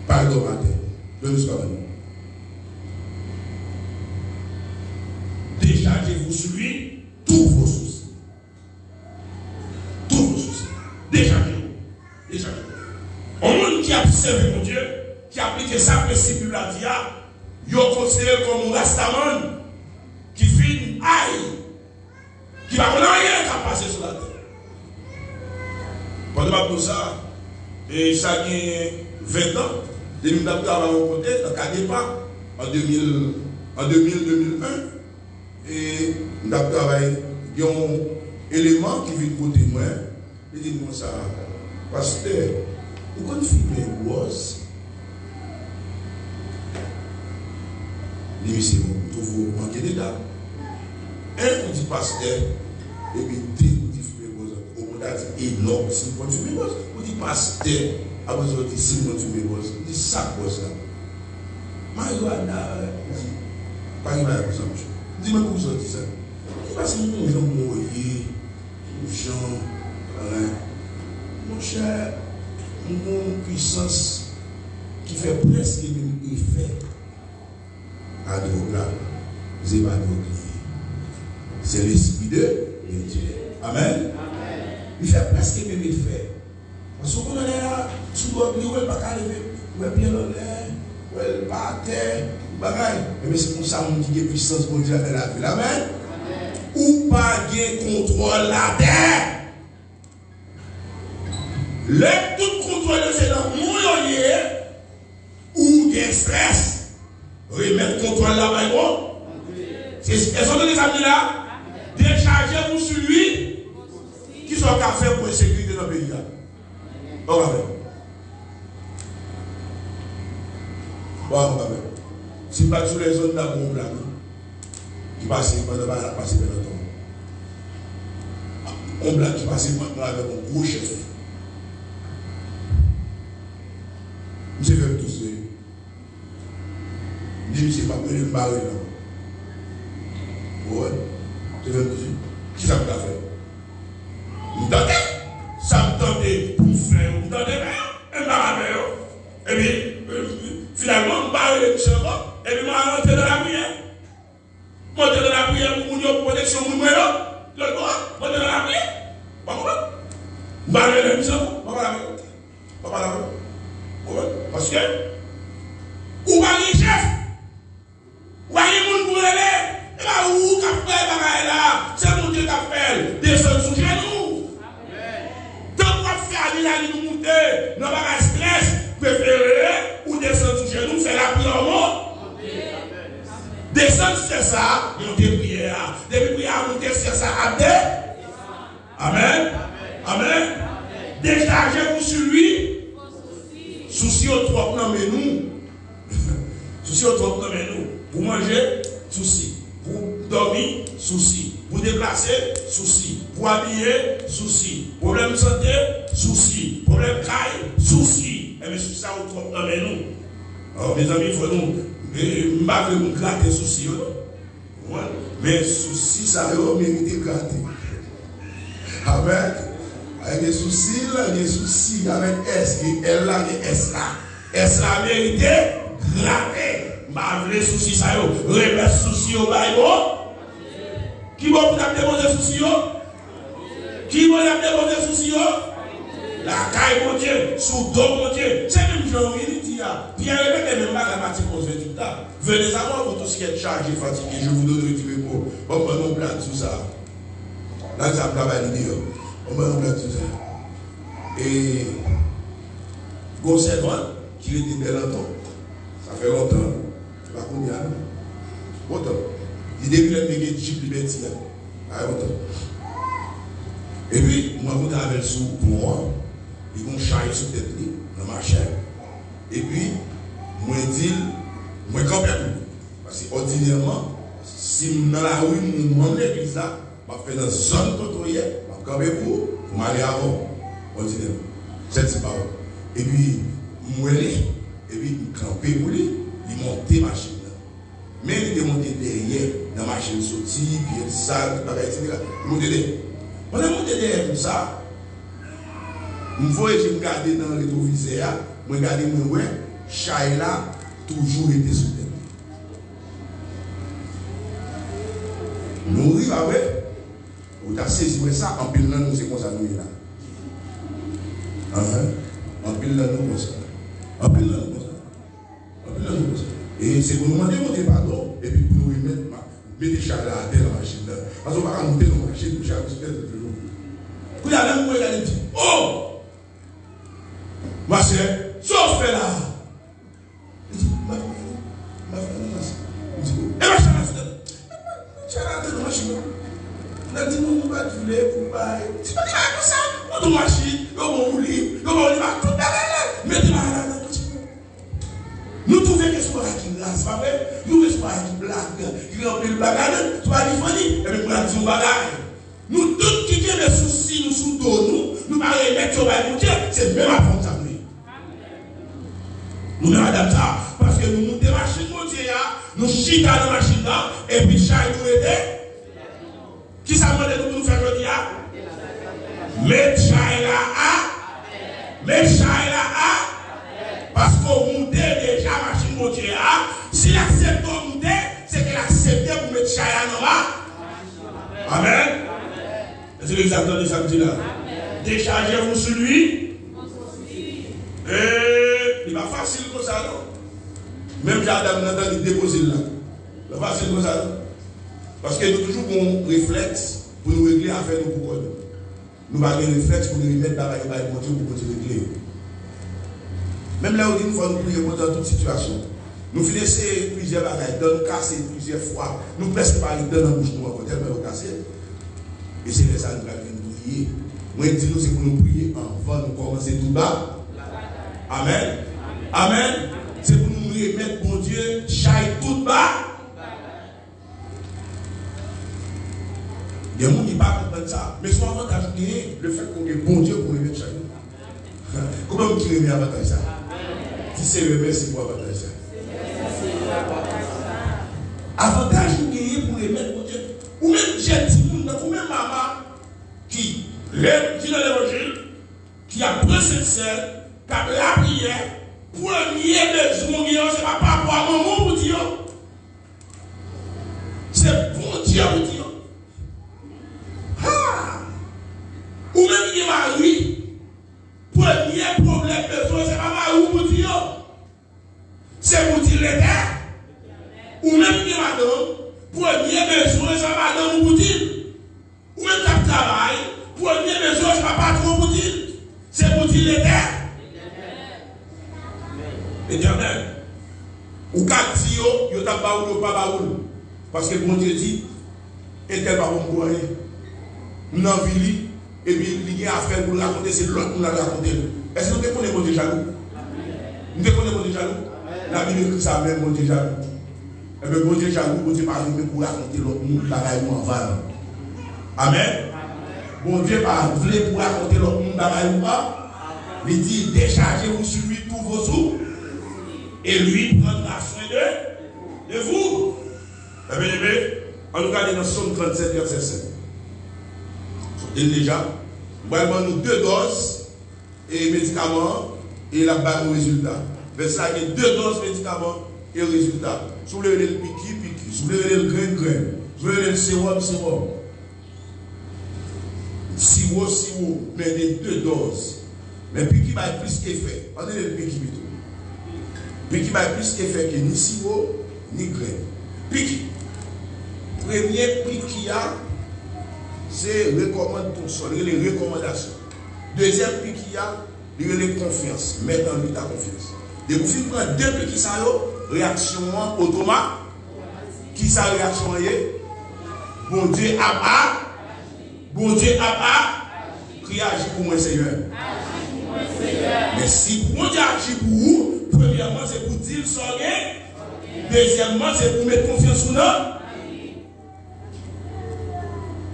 Pas dormir à terre, dormez sur la table. Déchargez-vous sur lui tous vos soucis. Tous vos soucis. Déchargez-vous. Déchargez-vous. Un monde qui a observé mon Dieu, qui a appliqué ça principe de la vie, il est considéré comme un rastaman qui fait une aïe, qui va rien qu'à passer sur la terre. Pendant tout ça, et ça a 20 ans, nous avons rencontré dans le cas départ en 2000-2001, et nous avons travaillé, il y a un élément qui vient côté moi, il dit moi ça, pasteur, vous connaissez les roses? Il dit, c'est bon, vous manquez d'état. Un, on dit pasteur, et puis dès que vous fumez, au monde a dit énorme, si vous fumez, vous dites pasteur, après vous dites si vous fumez, vous dites ça, vous là. Marijuana, vous dites, pas qu'il va y avoir ça, monsieur. Dis-moi pour vous dire ça. Il va se mourir, mourir, Jean, mon cher, une puissance qui fait presque le même effet à drogue là. C'est pas drogue. C'est l'esprit de Dieu. Amen. Il fait presque le même effet. Parce qu'on est là, sous drogue, il ne peut pas arriver. Il est bien en l'air, il n'est pas à terre, mais c'est pour ça qu'on dit que puissance pour Dieu fait la vie. Amen. Ou pas de contrôle la terre. Le tout contrôle c'est dans mon yé ou des stress. Remettre contrôle là-bas. Est-ce que les amis là? Déchargez-vous sur lui qui soit qu'à faire pour la sécurité dans le pays. On va faire. On va faire. Si pas sur les zones d'abord, qui passe pendant la passer pendant le temps. On blague qui passe maintenant avec un gros chef. Monsieur fait tout ça. Dis, monsieur, pas prendre le baril là. Ouais. Tu fais tout ça. Qui ça me l'a fait? Vous entendez? Ça me tente pour faire. Vous entendez bien? Un baril. Et puis, finalement, je baril le monsieur. Et puis, je rentre dans la prière. Monter dans la prière pour une protection, pour nous, le droit, monter dans la prière. Pas comment? Barrer la mission, pas la parce que, ou pas les chefs, ou pas les gens pour aller, et là où qu'a fait là, c'est mon Dieu qui a fait, descendre sous genoux. Tant qu'on fait aller là, nous monter, nous pas de stress, préféré, ou descendre sous genoux, faire la prière au monde. Descendre sur ça, monter prière. Depuis prière, monter sur ça, Amen. Amen. Déchargez-vous sur lui. Souci au trop, non mais nous. Souci au trop, non mais nous. Pour manger, souci. Pour dormir, souci. Pour déplacer, souci. Pour habiller, souci. Problème de santé, souci. Problème de caille, souci. Et bien, souci ça au trop, non mais nous. Alors, mes amis, il faut nous. Je ne vais pas vous gratter souci. Mais souci, ça va mériter gratter. Amen. Avec des soucis, des soucis avec S, et L là, et S là. S là mérité, gratter. Ma vraie souci, ça y est. Remettre souci au bail. Qui va vous déposer souci? Qui va vous déposer souci? La caille, mon Dieu, sous dos, mon Dieu. C'est même genre, il dit, Pierre répète même pas la matière qu'on fait tout le temps. Venez savoir pour tout ce qui est chargé, fatigué. Je vous donne le petit repos. On prend mon plan tout ça. Là, ça va valider. On va faire tout ça. Et Gonservant, qui était bel longtemps, ça fait longtemps, je ne sais pas combien, longtemps. Il depuis le métier de Jeep Liberty, longtemps. Et puis, moi, je avec le sous pour moi, ils vont charger sur tête dans ma chair. Et puis, moi, je dis, moi, je campe. Parce que, ordinairement, si dans la rue, je demande l'église là, je fais dans une zone côtoyée, je campe pour m'aller avant. Ordinairement. C'est pas. Et puis, moi, et puis, je campe pour lui, il monte la machine. Mais il est monté derrière, dans la machine sortie, puis il sale, etc. Il monte derrière. Pendant que je derrière tout ça, je me regarde dans le rétroviseur, je regarde mon ouais, Shaila toujours été sous terre. Nous arrivons avec, vous avez saisi ça, en pile nous c'est comme ça nous là. En pile nous comme ça. En pile nous comme ça. En pile nous comme ça. Et c'est pour nous demander monter pardon, et puis pour nous mettre Shaila à terre dans la machine. Parce qu'on va pas monter dans la machine pour Shaila sous terre toujours. Vous avez même regardé et dit, oh! Ma soeur, sauf là. Il dit, ma frère, il dit, et ma soeur, tu as rentré dans la machine. On a dit, nous, on va te voler pour pas. Tu vas dire, comme ça, on doit machine, on va rouler, on va rouler, tout le monde. Mettez-moi là, nous trouvons que ce soit qui glace, c'est pas vrai? Nous trouvons que ce soit qui blague, qui remplit le bagage, tu vas dire, Fanny, et puis pour la dire, bagage. Nous tous si nous sous nous, nous ne remettre au bail, c'est même avant ça. Nous ne madame ça, parce que nous montons la machine, nous chitons la machine là, et puis chaque nous aider. Qui ça demande de nous faire aujourd'hui? Mais Chaïla a, mais Chaïla a, parce qu'on monte déjà la machine montée a, s'il accepte de monter, c'est qu'il accepte pour mettre Chaïla dans la. Amen. C'est l'exemple de samedi là. Déchargez-vous sur lui. Et il va facile comme ça, non? Même Jardin n'a pas déposé là. Il va facile comme ça, non? Parce que nous toujours un réflexe pour nous régler affaire nous pour nous avons un réflexe pour nous remettre dans la pour continuer de régler. Même là où nous faut nous prier dans toute situation. Nous finissons plusieurs bagages, nous casser plusieurs fois. Nous presque pas dans la bouche nous encore tellement nous casser. Et c'est ça que nous allons prier. Moi je dis nous c'est pour nous prier avant de commencer tout bas. Amen. Amen. C'est pour nous remettre mon Dieu chaque tout bas. Il y a des gens qui ne pas comprendre ça. Mais son avantage, le fait qu'on ait bon Dieu pour remettre chaque jour. Comment vous tirez avantage ça? Si c'est le merci pour avantage ça. Avantage vous gagnez pour remettre bon Dieu. Ou même j'ai dit, ou même maman qui dit dans l'évangile, qui a pris cette scène, qui a la prière, premier besoin, ce n'est pas par rapport à maman pour dire. C'est bon Dieu pour dire. Ou même qui est marié, premier problème besoin, c'est pas marié pour dire. C'est pour dire les terres. Ou même qui est madame, premier besoin, c'est pas madame pour dire. Ou même qui travaille, premier besoin, c'est pas patron pour dire. C'est pour dire les terres. Éternel. Ou quand dit yo t'a pas ou pas baoul. Parce que bon Dieu dit, et tel pas bon pour rien. Nous en vili, et puis il y a affaire pour raconter, c'est l'autre qui l'a raconté. Est-ce que nous connaissons mon Dieu jaloux? Nous connaissons mon Dieu jaloux? La Bible écrit ça même, mon Dieu jaloux. Et bien, mon Dieu jaloux, mon Dieu pas arrivé pour raconter l'autre monde, bagaille en vain. Amen. Mon Dieu pas voulu pour raconter l'autre monde, bagaille ou pas. Il dit, déchargez-vous sur lui tous vos sous, et lui prendra soin de vous. Eh bien, on regarde dans Somme 37, verset 5. Et déjà, nous 2 doses et médicaments et la barre au résultat. Verset là, il y a 2 doses médicaments et résultat. Si vous voulez le piqui, si vous voulez le grain, si vous voulez le sérum. Sirop, mais les 2 doses. Mais piqui va plus effet. On est le piqui plutôt. Piqui va plus effet que ni sirop ni grain. Piqui. Premier piqui c'est les recommandations. Deuxième piqui il y a les confiance. Mettre en lui ta confiance. Et vous finissez prendre 2 piqui ça réaction automatique. Qui ça réaction est? Bon Dieu a bon Dieu a qui agit pour moi Seigneur. Mais si bon Dieu agit pour vous, premièrement c'est pour dire sortir. Deuxièmement c'est pour mettre confiance en nous.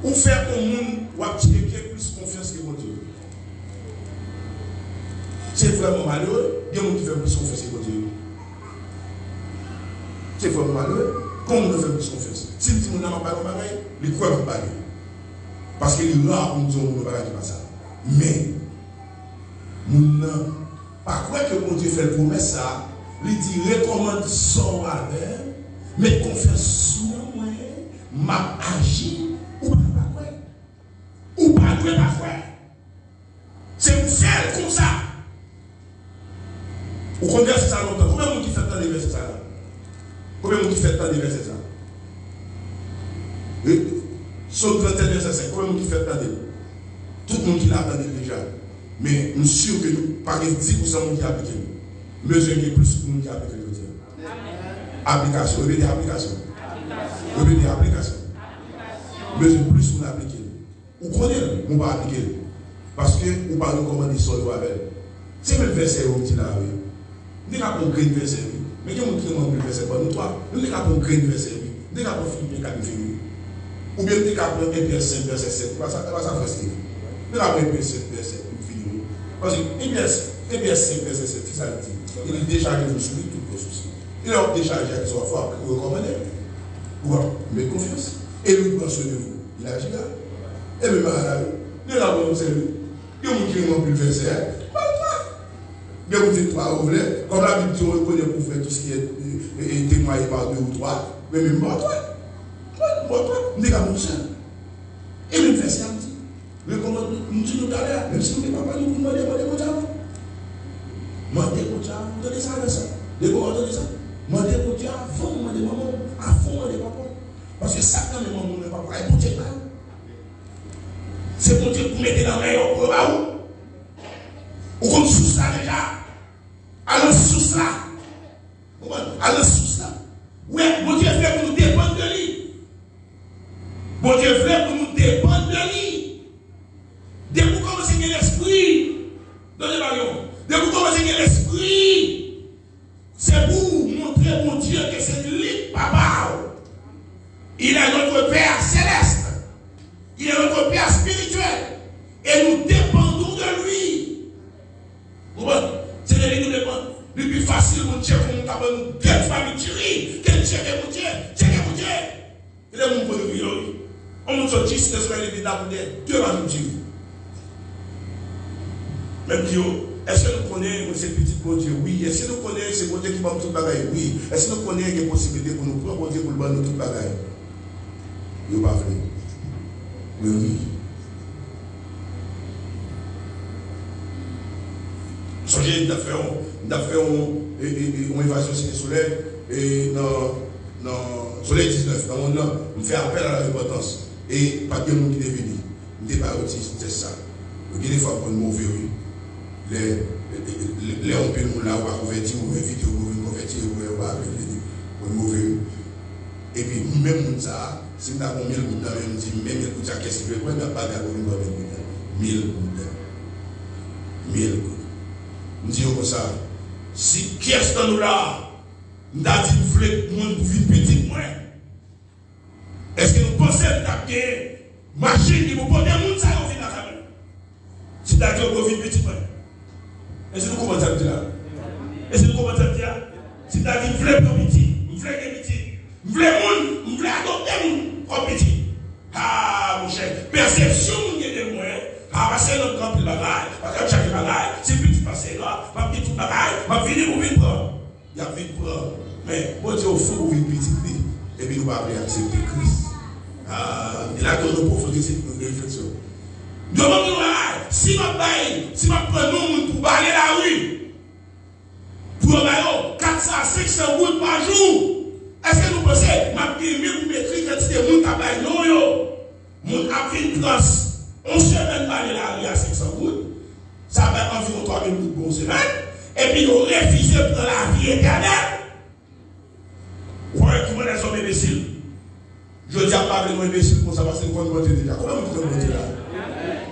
Ou faire au monde ou activer plus confiance que mon Dieu. C'est vraiment malheureux. Il y a des gens qui font plus confiance que mon Dieu. C'est vraiment malheureux. Comment on fait plus confiance? Si le monde n'a pas de bagaille, il croit pas parler. Parce qu'il est rare pour nous dire qu'on ne va pas ça. Mais, nous n'avons pas croire que mon Dieu fait le promesse ça. Il dit recommande son avec, mais confiance sur moi, m'a agi. Ou pas quoi? Ou pas quoi pas quoi? C'est vous faire comme ça. Vous connaissez ça longtemps. Combien de monde qui fait tant de versets ça? Combien de monde qui fait tant de versets ça? Sauf 31 verset 5. Combien de monde qui fait tant de? Tout le monde qui l'a entendu déjà. Mais nous sommes sûrs que nous, pas 10% de monde qui applique. Mesure qui est plus de monde qui applique. Application. Répétez application. Répétez application. Mais plus vous l'appliquez. Vous connaissez, vous ne pas appliquer. Parce que vous ne pas recommander ça avec. C'est même verset où vous dites là, oui. Nous n'avons pas un verset, oui. Mais il y a des gens qui ont un verset pour nous, toi. Nous n'avons pas un verset, oui. Nous n'avons pas Philippe 4, ou bien nous n'avons pas 1 verset 5, verset 7. Ça va ça faire. Nous avons un verset, fini. Parce que, eh bien, 5 verset, c'est ça le dit. Il est déchargé de soumis tout vos soucis. Il a déchargé avec son fort, vous recommandez. Mais confiance. Et lui, mentionnez-vous. Il agit là. Et même à la nous avons un salut. Il y a un qui remplit le verset. Bien, vous dites 3, vous voulez. Comme la Bible dit, on reconnaît pour faire tout ce qui est témoigné par 2 ou 3. Mais même moi, toi. Nous sommes seul. Et même verset, on dit. Nous disons tout à l'heure, même si nous ne sommes pas nous demander mon Dieu. Mandez mon Dieu, donnez ça, donnez ça. Donnez ça. Mandez mon Dieu, à fond, mandez maman, à fond, mandez papa. Parce que ça, quand même, mon papa, est bon Dieu. C'est bon Dieu pour mettre dans les mains, pour le bas. Ou comme sous ça déjà. Alors sous ça. Alors sous ça. Oui, bon Dieu fait pour nous dépendre de lui. Bon Dieu fait pour nous dépendre de lui. Dès que vous commencez à l'esprit, donnez-moi dès que vous commencez à l'esprit, c'est pour montrer mon Dieu que c'est lui, papa. Il est notre Père céleste. Il est notre Père spirituel. Et nous dépendons de lui. Vous voyez? C'est de lui nous dépendons. Le plus facile, mon Dieu, pour nous taper, nous quelle famille tirer, quel Dieu est mon Dieu, Dieu est mon Dieu. Il est mon bon de vie. On nous sortit, c'est ce qu'on est évident pour dire, Dieu va nous tirer. Même Dieu, est-ce que nous connaissons ces petits bon Dieu? Oui. Est-ce que nous connaissons ces bon Dieu qui vont tout bagaille? Oui. Est-ce que nous connaissons des possibilités pour nous prendre bon Dieu pour nous tout bagaille? Il n'y a pas vrai. Oui, oui. Songez, nous avons fait une évasion sur le soleil et dans le soleil 19, dans mon nom, on fait appel à la repentance. Et pas de monde qui est venu. On n'est pas autiste, c'est ça. Il y a des fois qu'on est mauvais, oui. Les on peut nous là, on va convertir, on va éviter, on va convertir, on va mauvais. Et puis, même ça, si nous avons 1000 gouttes d'eau, on dit, même écoute, qu'est-ce qu'il veut, on n'a pas d'avoir 1000 gouttes d'eau. 1000 gouttes. Nous disons comme ça, si qui est-ce que nous là, nous avons dit, nous voulons vivre petit moins. Est-ce que nous pensons que nous avons bien machine qui vous porte des gens, ça va venir à la caméra? Si nous avons vivre petit moins. Est-ce que nous commençons à dire là? Est-ce que nous commençons à dire? Si nous avons dit, nous voulons petit, nous voulons petit. Nous voulons adopter comme petit. Ah, mon cher, perception, nous avons des moyens. Ah, parce que notre camp de bagaille, parce que chaque bagaille, c'est petit passé là, pas petit bagaille, pas venir pour venir prendre. Il y a vite prendre. Mais, bon Dieu, au fond, vous venez petit, et puis nous va accepter Christ. Ah, il a donné pour faire une réflexion. Demandez-nous, si je prends nous pour balayer la rue, pour avoir 400 à 500 routes par jour, est-ce que nous pensons, je vais mieux pour maîtriser quantité de monde qui a non, yo, mon a une transe. On se met dans la rue à 500 gouttes, ça va environ 3000 gouttes pour une semaine, et puis nous refusons de prendre la vie éternelle. Vous voyez tout le monde est un imbécile. Je dis à pas de imbécile pour ça parce que nous comptons monter déjà. Comment vous comptez monter là?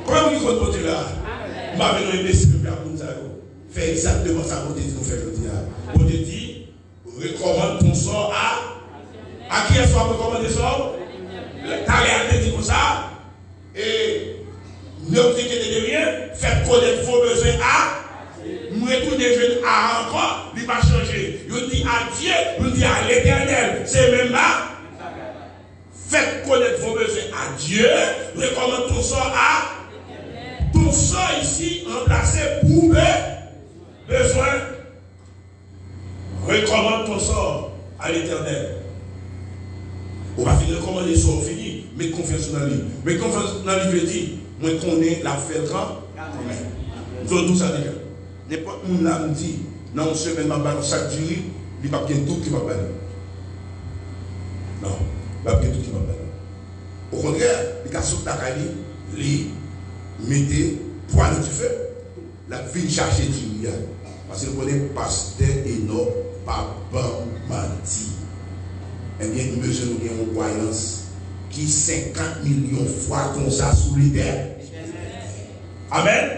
Comment vous comptez monter là? Vous m'avez un imbécile pour nous faire exactement ça pour nous faire le dire. On te dit, recommande ton sort à qui est-ce qu'on recommande le sort? Ta réalité dit comme ça. Et ne vous inquiétez de rien, faites connaître vos besoins à nous retourner jeunes à encore, il va changer. Il dit à Dieu, il dit à l'Éternel, c'est même là. Faites connaître vos besoins à Dieu, recommande ton sort à ton sort ici, remplacé pour besoin. Recommande ton sort à l'Éternel. On va finir recommander le sort fini. Mais confiance dans lui. Mais confiance dans lui veut dire, moi je connais l'affaire grand. Nous avons tout ça déjà. N'importe où là me dit, dans une semaine, chaque jour, il n'y a pas tout qui va parler. Non, il n'y a pas tout qui va parler. Au contraire, il y a sauté la caille, il mettez poids de feu, la vie chargée du parce que vous connaissez pasteur et non papa menti. Eh bien, nous avons une croyance qui 50 millions de fois comme ça sous l'idée. Amen.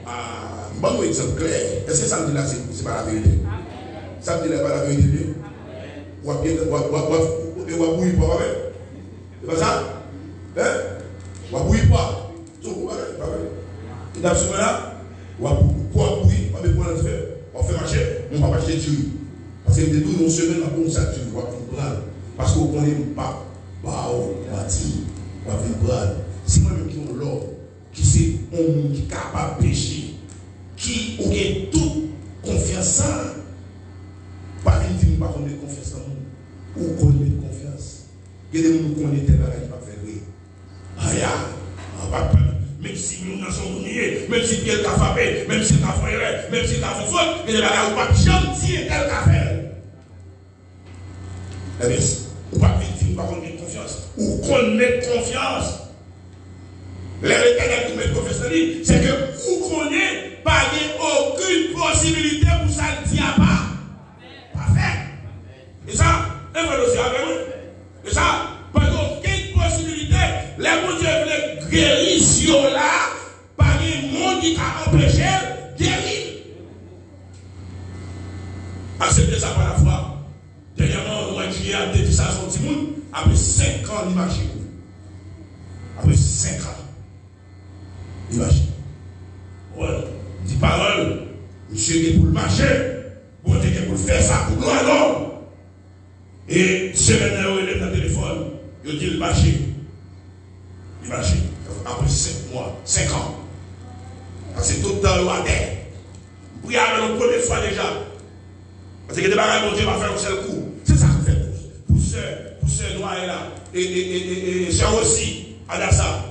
Ah, bon exemple clair. Est-ce que ça me dit là, c'est pas la vérité? Ça me dit là, pas la vérité? Ou bien, ou bouillir pas, c'est pas ça? Hein? Ou bouillir pas. Et dans ce moment-là, on va oui, on va prendre le faire. On fait marcher, on va marcher Dieu. Parce que de toute une semaine, on va ça, tu vas comprendre. Parce qu'on ne connaît pas, on va dire, on va comprendre. Si moi-même qui ont l'ordre, qui c'est un monde qui est capable de pécher, qui a toute confiance en, pas une vie, pas qu'on ait confiance en nous, ou qu'on ait confiance. Il y a des gens qui ont été là, qui ne peuvent pas faire vrai. Ah, pas peur. Même si nous n'en sommes niés, même si quelqu'un a frappé, même si quelqu'un a fait, même si quelqu'un a fait faute, il y a des gens qui ne peuvent jamais dire quelqu'un a fait. Eh bien, ou pas victime, pas qu'on ait confiance, ou qu'on ait confiance. L'éternel qui met confiance en lui, c'est que vous connaissez pas aucune possibilité pour ça le diable. Pas fait. Et ça, un peu aussi avec nous. Et ça, pas aucune possibilité. Les bon Dieu veut guérir là, par un monde qui a empêché guérir. Acceptez ça par la foi. Dernièrement, on a crié à dédier ça à son petit monde. Après 5 ans, il marche. Après 5 ans. Imagine. Ouais, dit parole, monsieur qui est pour le marché, bon Dieu qui est pour le faire ça pour gloire l'homme. Et semaine où il est dans le téléphone, il dit le marché. Il marche. Après 5 mois, 5 ans. Parce que tout le temps, il a terre. Puis il y a le premier fois déjà. Parce que des bagages, bon Dieu va faire un seul coup. C'est ça qu'on fait pour ce noir là. Et c'est aussi, à ça.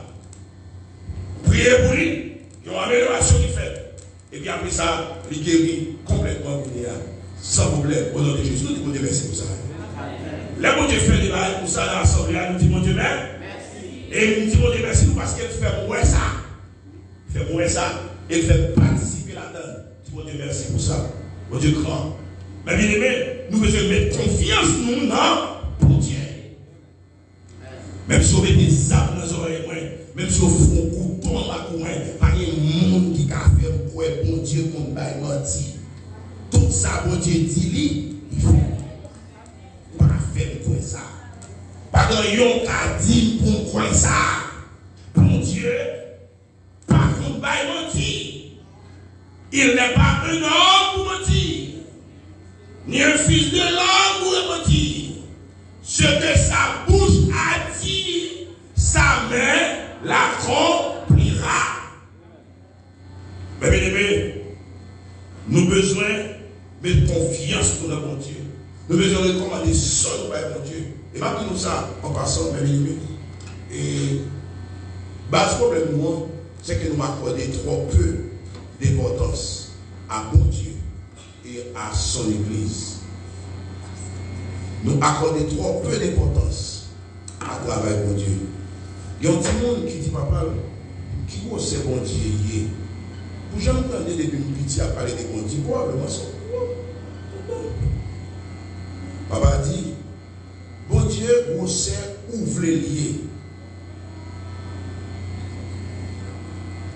Priez pour lui, il y a une amélioration qui fait. Et puis après ça, il guérit complètement sans problème. Au nom de Jésus, nous disons merci pour ça. Les bon Dieu fait des bails pour ça dans l'assemblée, nous disons Dieu merci. Et nous disons Dieu merci parce qu'il fait moins ça. Il fait moins ça. Et il fait participer là-dedans. Nous disons Dieu merci pour ça. Bon Dieu grand. Mais bien aimé, nous devons mettre confiance nous dans pour Dieu. Même si on met des arbres dans les oreilles, même si on fait un couteau dans la cour, pas de monde qui a fait pour bon Dieu qu'on va mentir. Tout ça, bon Dieu dit, il fait. Pas faire pour ça. Pas de yon qui a dit pour quoi ça. Bon Dieu, pas qu'on va mentir. Il n'est pas un homme pour mentir, ni un fils de l'homme pour mentir. Ce que sa bouche a dit, sa main l'accomplira. Mais bien aimé, nous avons besoin de confiance pour notre bon Dieu. Nous avons besoin de commander seul par mon Dieu. Et maintenant nous ça en passant, mes amis. Et le problème nous, c'est que nous accordons trop peu d'importance à mon Dieu et à son Église. Nous accordons trop peu d'importance à travail mon Dieu. Il y a un petit monde qui dit papa, qui c'est bon Dieu? Pour jamais entendre depuis une petite à parler de bon Dieu, probablement ça. Papa dit, bon Dieu, vous sait où vous voulez lier.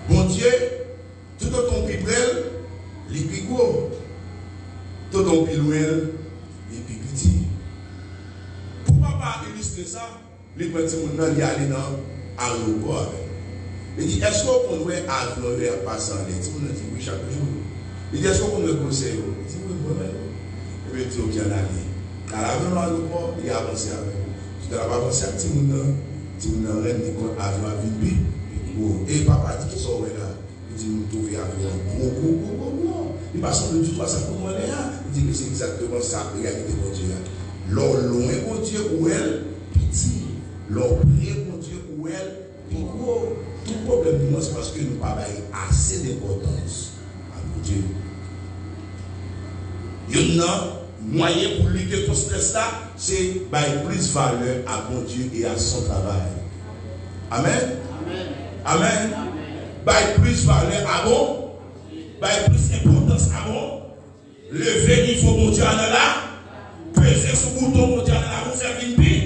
Bon Dieu, tout ton pibrel, les plus gros. Tout ton pilouel, les plus petits. Pour papa illustrer ça, les petits gens qui allaient dans l'aéroport. Il dit, est-ce qu'on peut avion vers passant? Les petits gens disent oui chaque jour. Il dit, est-ce qu'on peut conseiller? Il dit, oui, bon, et puis il dit, ok, on allait. Dans l'avion, l'aéroport, il a avancé avec vous. Tu dois avancer avec tout le monde. Tout le monde rêve de l'avion à vide. Et papa dit qu'il sort là. Il dit, nous trouvons l'avion gros. Il passe en tout ça pour moi. Il dit que c'est exactement ça, la réalité de Dieu. L'or loin, mon Dieu, ou elle, petit. L'or près, mon Dieu, ou elle, petit. Tout problème pour nous, c'est parce que nous n'avons pas assez d'importance à mon Dieu. Il y a un moyen pour lutter contre ce stress-là, c'est de plus valeur à mon Dieu et à son travail. Amen. Amen. By plus valeur à bon, by plus importance à bon. Lever il faut mon Dieu en là, peser son bouton mon Dieu en là, vous faire une vie.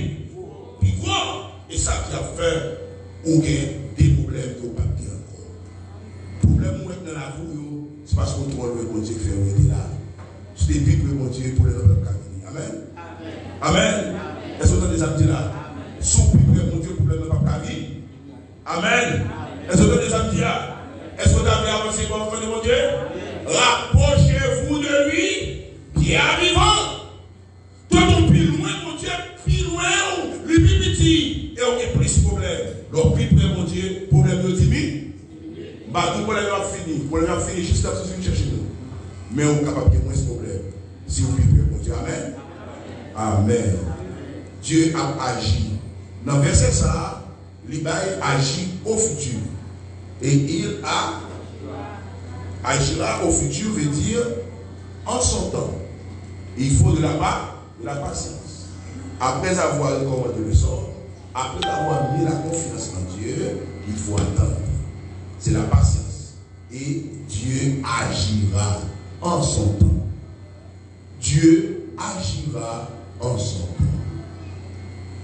Puis quoi? Et ça qui a fait ou des problèmes que vous n'avez pas bien encore. Problème où est dans la vie, c'est parce qu'on trouve le bon Dieu qui fait là. C'est des pics que mon Dieu pour les hommes qui Amen. Amen. Est-ce que vous avez des amis là? Sous pics que mon Dieu pour les hommes qui Amen. Est-ce que vous avez des amis là? Est-ce que vous avez enfants de mon Dieu. Rapprochez-vous de lui, pierre vivant. Tout le monde plus loin, mon Dieu, plus loin, le plus petit. Et on a plus de problème. Donc, plus près, mon Dieu, problème de diminue. Bah, tout le problème a fini. Le problème a fini juste après que vous cherchez nous. Mais on est capable de moins ce problème. Si vous plus près, mon Dieu. Amen. Amen. Dieu a agi. Dans le verset ça, il agit au futur. Et il agira au futur veut dire en son temps. Il faut de la patience. Après avoir recommandé le sort, après avoir mis la confiance en Dieu, il faut attendre. C'est la patience. Et Dieu agira en son temps. Dieu agira en son temps.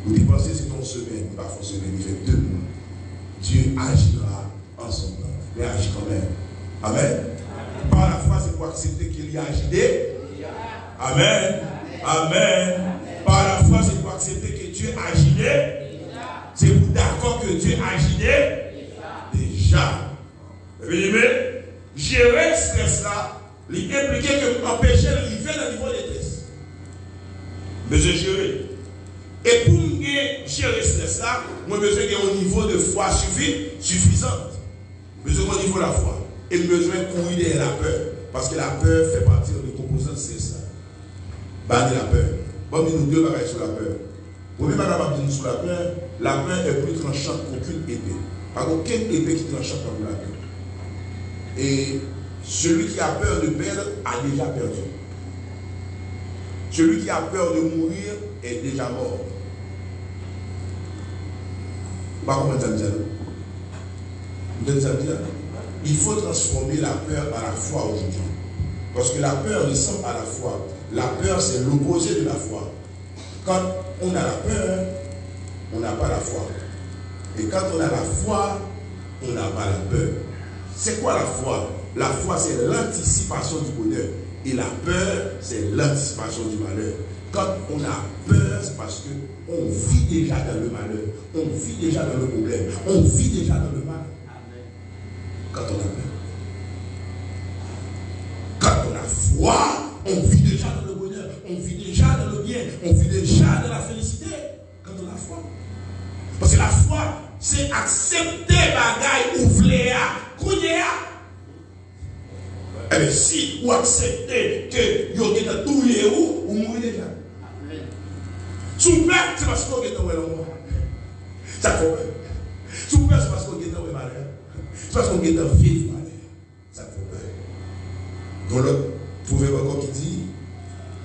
Vous dépensez c'est ton semaine, il va fonctionner, il fait 2 mois. Dieu agira en son temps. Il agit quand même. Amen. Par la foi, c'est pour accepter qu'il y a agité. Amen. Amen. Par la foi, c'est pour accepter que Dieu agit. C'est pour d'accord que Dieu agit déjà. Bien-aimé, gérer ce stress-là, il implique que empêcher l'arrivée dans le niveau de stress. Mais je gérer. Et pour gérer ce stress-là, moi, j'ai besoin d'un niveau de foi suffisant. Besoin d'un niveau de la foi. Et besoin de courir derrière la peur. Parce que la peur fait partie des composants de stress. Bannir la peur. Bon, mais nous deux bagages sur la peur. Vous pouvez pas dire sur la peur est plus tranchante qu'aucune épée. Pas aucune épée qui tranchante comme la peur. Et celui qui a peur de perdre a déjà perdu. Celui qui a peur de mourir est déjà mort. Pas comment ça dit. Il faut transformer la peur à la foi aujourd'hui. Parce que la peur ressemble à la foi. La peur, c'est l'opposé de la foi. Quand on a la peur, on n'a pas la foi. Et quand on a la foi, on n'a pas la peur. C'est quoi la foi? La foi, c'est l'anticipation du bonheur. Et la peur, c'est l'anticipation du malheur. Quand on a peur, c'est parce qu'on vit déjà dans le malheur. On vit déjà dans le problème. On vit déjà dans le mal. Quand on a peur. Quand on a foi, on vit déjà dans le bonheur. On vit déjà dans le bien. On vit déjà dans la félicité. Quand on a foi. Parce que la foi, c'est accepter bagaille ouvler à couiller. Eh bien, si vous acceptez que vous êtes tout ou mourir déjà. Sous peur, c'est parce que vous êtes dans le monde. Ça fait peur. Sous peur, c'est parce que vous êtes dans le malheur. C'est parce que vous êtes dans le vivre malheur. Ça fait peur. Donc, l'autre proverbe encore qui dit,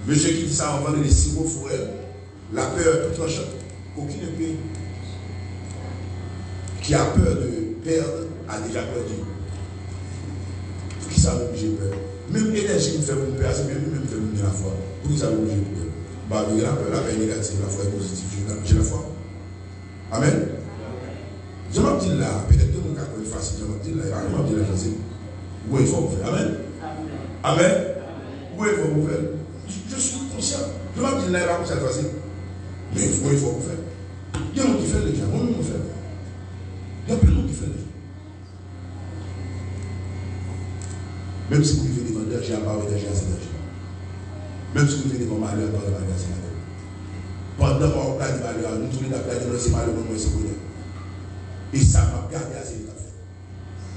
monsieur qui dit ça en vendant les 6 mots forêts, la peur toute tranchante. Aucune épée qui a peur de perdre a déjà perdu. Qui ça m'oblige peur? Même l'énergie me fait pour peur, c'est même lui me fait pour la foi. Pour qui ça m'oblige peur? Bah, la peur, la peur est négative, la foi est positive. J'ai la foi. Amen. Je m'en dis là, peut-être que mon cas est facile, je m'en dis là, je m'en dis là, je sais. Où il faut vous faire? Amen. Amen. Où il faut vous faire? Je suis conscient. Je m'en dis là, il va vous faire facile. Mais il faut vous faire. Il y a un qui fait déjà, moi-même je fais. Il y a plein de gens qui font déjà. Même si vous vivez devant Dieu, j'ai un parole déjà assez d'argent. Même si vous vivez devant malheur, dans le malheur, c'est malheur. Pendant qu'on a dit malheur, nous tous les deux, c'est malheur, nous c'est bonheur. Et ça m'a gardé assez de fait.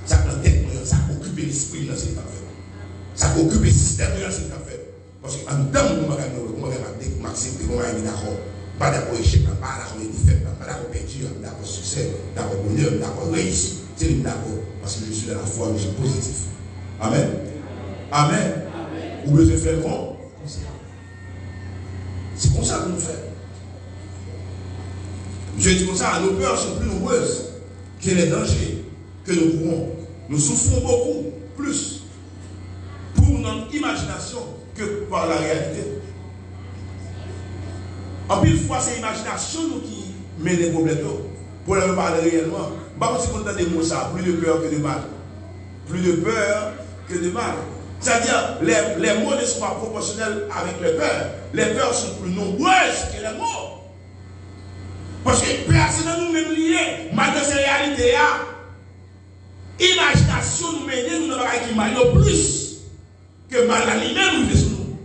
Ça prend tête, ça occupe l'esprit, c'est pas fait. Ça occupe le système, c'est pas fait. Parce qu'en dedans, on va m'accepter, on va être d'accord. Pas d'accord échec, pas d'accord défaite, pas d'accord peinture, d'accord succès, d'accord bonheur, d'accord réussite. C'est d'accord. Parce que je suis dans la foi, je suis positif. Amen. Amen. Ou besoin de faire comment? C'est comme ça que nous faisons. Je dis comme ça, nos peurs sont plus nombreuses que les dangers que nous courons. Nous souffrons beaucoup plus pour notre imagination que par la réalité. En plus, fois, c'est l'imagination qui met les problèmes. Pour le parler réellement. Pas si on entend des mots ça, plus de peur que de mal. Plus de peur que de mal. C'est-à-dire, les mots ne sont pas proportionnels avec les peurs. Les peurs sont plus nombreuses que les mots. Parce que peur, c'est dans nous-mêmes liés. Malgré ces réalités, Imagination nous mène, nous n'avons qui mal plus que mal à lui-même nous faisons nous.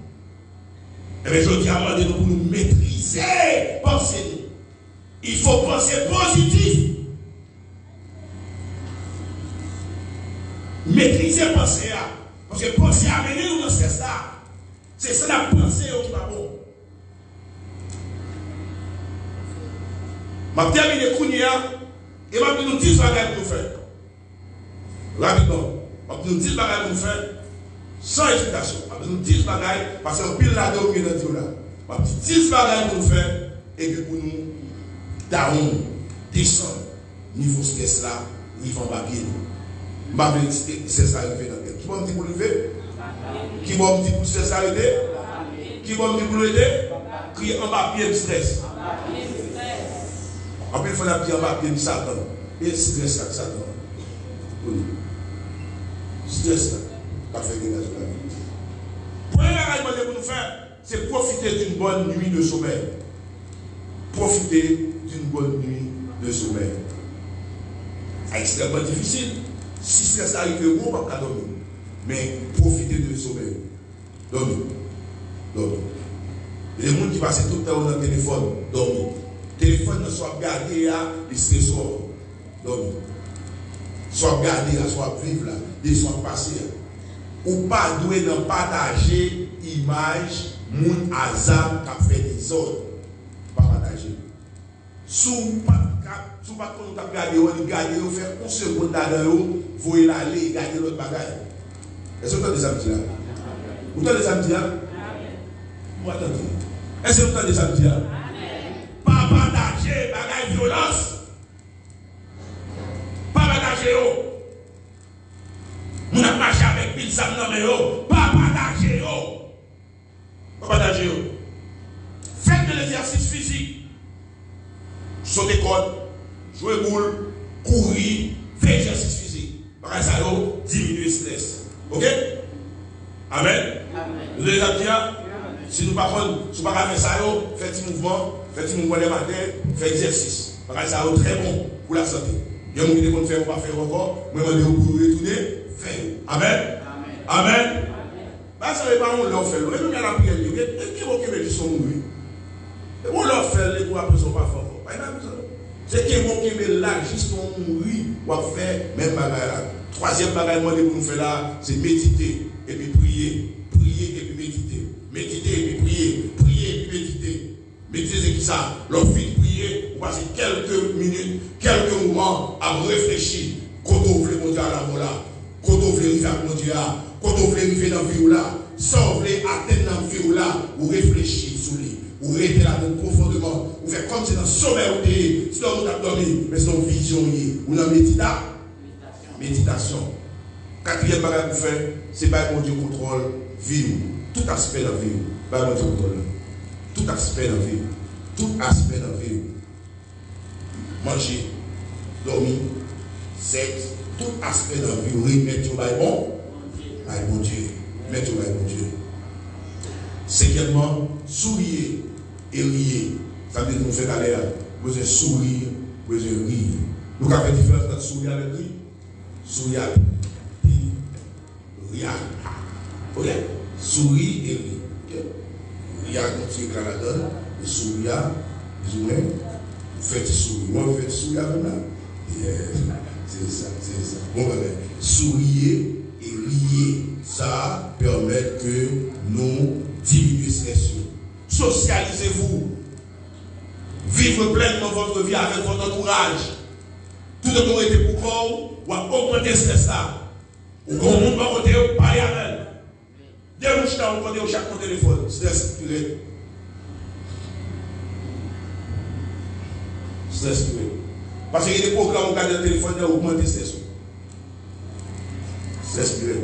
Et bien, je dis à nous pour nous maîtriser, pensez-nous. Il faut penser positif. Maîtriser penser. Parce que penser à mener nous dans ce ça. C'est ça la pensée qui va bon. Je vais terminer Kounia et je vais nous dire ce que nous faisons. Rapidement. Je vais nous dire ce que nous faisons sans explication. Je vais nous dire ce que parce que pile là dedans qui est dans le là. Je vais nous dire ce que nous faisons et puis pour nous down, descendre, niveau stress là, niveau papier. C'est ça arrivé dans le qui va me dire pour lever? Qui va me dire pour stress arrêter? Qui va me dire pour l'aider? Crier en papier de stress. En plus, il faut la prier en papier de Satan. Et stress avec Satan. Oui. Stress là, ça fait des choses. Premier bagage que nous faire, c'est profiter d'une bonne nuit de sommeil. Profiter d'une bonne nuit de sommeil. C'est extrêmement difficile. Si stress arrive, on ne va pas dormir. Mais profitez de sommeil. Dormir. Dormir. Les gens qui passent tout le temps dans le téléphone, dormir. Le téléphone ne soit gardé à les stressors. Dormir. Soit gardé là, soit vivre là, et soit passé. Ou pas doué de partager image, moun azam qui fait des ordres. Pas partager. Sous pas qu'on t'a gardé, on regarde, on fait un seconde là-dedans, vous voyez l'aller, garder l'autre bagaille. Est-ce que vous avez des amis là? Vous avez des amis là? Vous attendez. Est-ce que vous avez des amis là? Pas partager, bagaille violence. Pas partager. Vous n'avez pas marché avec Bill Sam, non mais pas partager. Pas partager. Faites de l'exercice physique. Sauter corde, jouer boule, courir, faire exercice physique. Par ça, diminuer le stress. Ok? Amen. Vous avez dit, si nous parlons, si nous ne pouvons pas faire ça, faites un mouvement le matin, faites exercice. Par ça, très bon pour la santé. Il y a des gens qui ne font pas faire encore, moi je vais vous retourner, faire. Amen. Amen. Ça ne veut pas on fait. Nous avons la prière. Qui va son mourir? Et on leur fait les pour après son pas fort. C'est que bon qui met là, juste pour mourir, on va faire même bagarre. Troisième bagarre que nous faisons là, c'est méditer et puis prier. Prier et puis méditer. Méditer et puis prier. Prier et puis méditer. Méditer, c'est qui ça? Leur vie de prier, on passe quelques minutes, quelques moments à réfléchir. Quand on veut monter à la voie là, quand on veut arriver à mon Dieu là, quand on veut arriver dans la vie là, sans vouloir atteindre dans la vie là, ou réfléchir sur lui. Ou rester là profondément, ou faire comme si dans le sommeil ou des, si on a dormi, mais c'est une vision, ou dans méditation. Quatrième bagage pour faire, c'est pas mon Dieu contrôle, vie, tout aspect de la vie, pas mon Dieu contrôle. Tout aspect de la vie, tout aspect de la vie. Manger, dormir, sexe, tout aspect de la vie, oui, mettre au bail bon, bon Dieu, mettre au bail bon Dieu. Cinquièmement, sourire et rire. Ça veut dire que nous faisons aller là. Vous avez sourire, vous avez rire. Nous avons fait la différence entre sourire et rire. Sourire et rire. Ok? Sourire et rire. Rire quand tu éclates la donne, et sourire, vous faites sourire. Moi, vous faites sourire avec moi. C'est ça, c'est ça. Bon, sourire et rire. Ça permet que nous diminuions le stress. Socialisez-vous. Vivre pleinement votre vie avec votre entourage. Tout le monde était pour corps, ou à augmenter le stress là. Ou qu'on monte par côté, parler avec elle. Dès que vous êtes au côté, chaque téléphone, stress puré. Stress puré. Parce qu'il y a des programmes où le téléphone a augmenté le stress. Stress puré.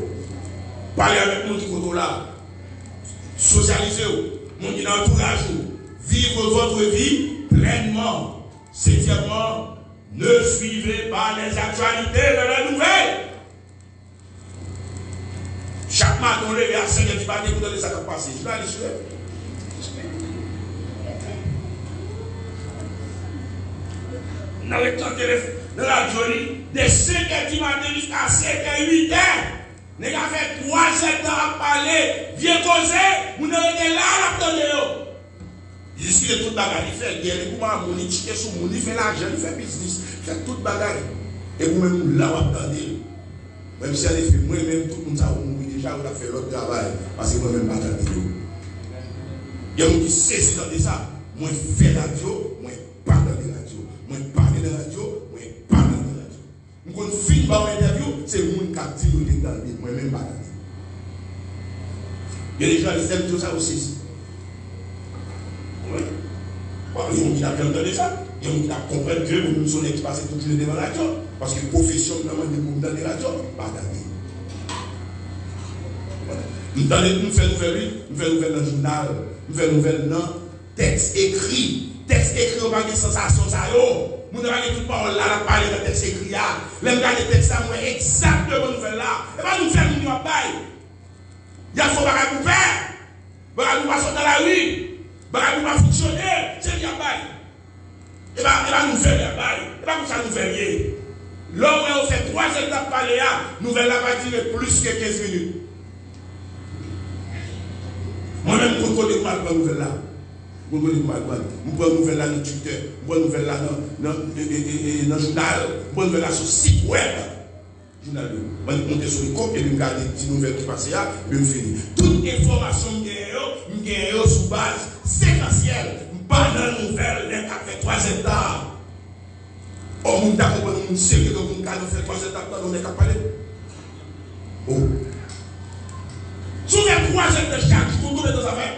Parlez avec nous qui sont là. Socialisez-vous. Nous qui dans l'entourage. Vivre votre vie pleinement. Septièmement, ne suivez pas les actualités de la nouvelle. Chaque matin, on lève à 5h du matin, vous donnez ça qui passe. Je vais aller sur eux. N'arrêtez pas le téléphone. dans la jolie, de 5h du matin jusqu'à 5h, 8h. Nous avons fait 3 ans à parler, viens causer, vous n'avez là à l'attendre. Je suis tout bagage, il fait guerre, il fait ticket sur mon, il fait l'argent, il fait business, il fait tout bagage. Et vous-même là, vous attendez. Même si elle fait moi-même, tout le monde a déjà fait l'autre travail, parce que moi-même, pas attendez. Il y a des gens qui saisit dans ça. Moi, je fais la radio, moi, je parle dans la radio. Moi, je parle dans la radio, moi, je parle dans la radio. Quand je filme par interview, c'est le monde qui a dit dans la vie, moi-même, pas. Il y a des gens qui aiment tout ça aussi. Oui. Il y a des gens qui ont entendu ça. Il y a des gens qui comprennent que nous sommes passés toute journée devant la radio. Parce que profession, nous avons dans la radio, pas d'aller. Nous faisons nouvelle dans le journal, nous faisons nouvelle dans le texte écrit. Texte écrit, on va avoir des sensations. Nous avons tout parole là, la parler de texte écrit. Les gars, les textes, ça, exactement nouvelle là. Et pas nous faire une baille. Il y a faut pas nous faire. Nous passons dans la rue. Nous pas fonctionner. C'est bien baille. Et pas nous faire la baille. Et pas comme ça nous faire rien. Là où on fait 3 étapes de parler, nouvelle là va durer plus que 15 minutes. Moi-même, je connais mal la nouvelle là. Je connais mal. Je prends la nouvelle là dans Twitter, je prends la nouvelle là dans le journal, je prends la nouvelle là sur le site web. Journal, je vais monter sur le compte et je vais regarder les petites nouvelles qui passent là, et je vais finir. Toute information que je gagne sur base séquentielle. Je ne parle pas de nouvelles, qui fait 3 étapes. Oh, mon d'accord, on sait que mon cas fait 3 étapes, on est capable. Oh. Si vous faites 3 étapes de chaque jour, vous dans sa affaire.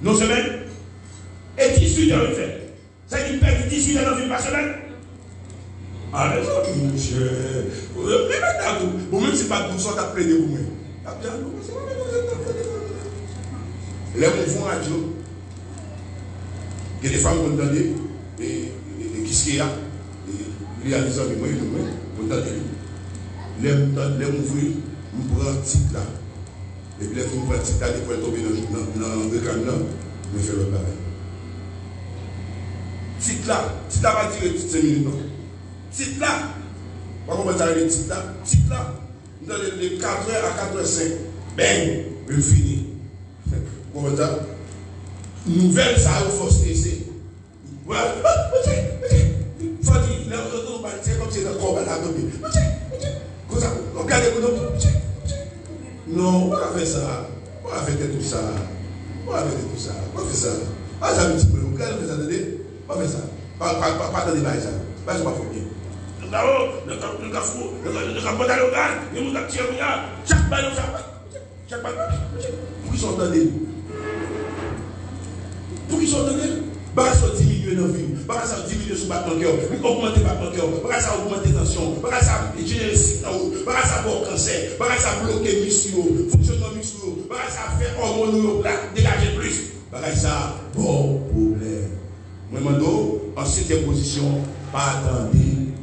Non semaine. Et 18 heures, il fait. Ça dit perd 18 heures dans une par semaine. Ah, mais ça, monsieur. Mais maintenant, vous-même, c'est pas pour ça que vous apprenez vous-même. Les mouvements radio, il y a des femmes qui ont entendu, et qui se y a. Il y a des amis, moi, vous entendez. Les mouvements, nous prenons un titre là. Et puis, les mouvements, prennent un titre là, ils peuvent tomber dans le canal là, nous faisons le travail. Titre là va durer 5 minutes. Titre là, on va commencer à le titre là, dans les 4h à 4h05. Ben, je finis. Comment ça? Nouvelle, ça a faut stresser. Voilà. Faut dire, c'est comme si le corps là tombé. Comme ça, regardez l'économie. Non, on va faire ça. On va faire tout ça. On va faire tout ça. On va faire ça. Ah, ça me dit, vous regardez, vous attendez. On va faire ça. Pas attendez, pas ça. Pas ça, pas faut bien. Nous avons chaque balle, chaque balle. Pour qu'ils sont entendus. Pour qu'ils sont entendus. Bah, ça diminue dans la vie. Bah, ça diminue sur le battement de cœur. Augmenter le battement de cœur. Bah, ça augmente la tension. Bah, ça génère le signal. Bah, ça va au cancer. Bah, ça bloque les muscles. Fonctionnement muscles. Bah, ça fait hormones dégager plus. Bah, ça, bon problème. Moi, je en 7e position, pas attendre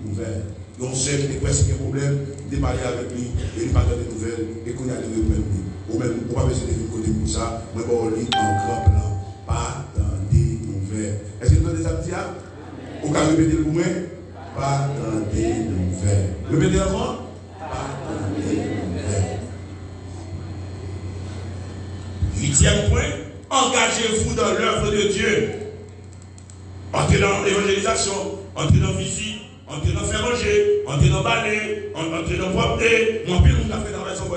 nouvelles. Donc, c'est presque un problème de parler avec lui, et il parle des nouvelles, et qu'on a les nouvelles. Ou même, on va besoin de venir côté pour ça, moi, je vais lire en grand plan. Pas attendre nouvelles. Est-ce que vous avez des amis? Vous pouvez répéter pour moi? Pas attendre nouvelles. Répétez avant? Pas attendre nouvelles. 8e point, engagez-vous dans l'œuvre de Dieu. Entrez dans l'évangélisation, entrez dans la visite, entrez dans faire manger, entrez dans balai, entrez dans propreté. On peut nous faire dans la maison, on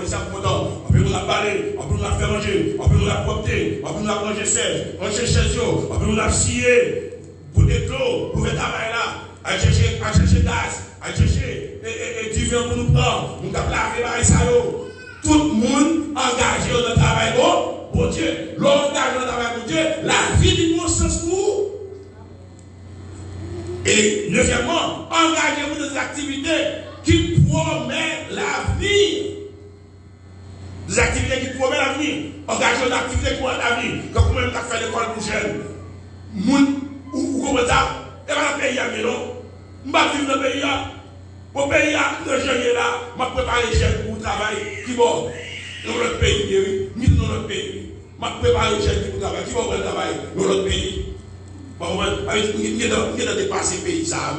peut nous balai, on peut nous faire manger, on peut nous propreté, on peut nous manger sèche, on cherche chez eux, on peut nous scier pour des clos, pour faire travail là, à chercher gaz, à chercher du vin pour nous prendre, nous avons lavé ça. Tout le monde engagé dans le travail pour Dieu. L'engagement dans le travail pour Dieu, la vie du bon sens pour vous. Et 9e, engagez-vous dans des activités qui promettent l'avenir. Des activités qui promettent l'avenir. Engagez-vous dans des activités qui promettent l'avenir. Quand vous même fait l'école pour jeunes, ou comment ça? Et dans le pays, non? Je vais vivre dans le pays. Au pays, le jeune là, je vais préparer les jeunes pour le travail. Qui va dans notre pays, ni dans notre pays. Je vais préparer les jeunes pour le travail. Qui va le travail dans notre pays? Il y a dépassé le pays, ça.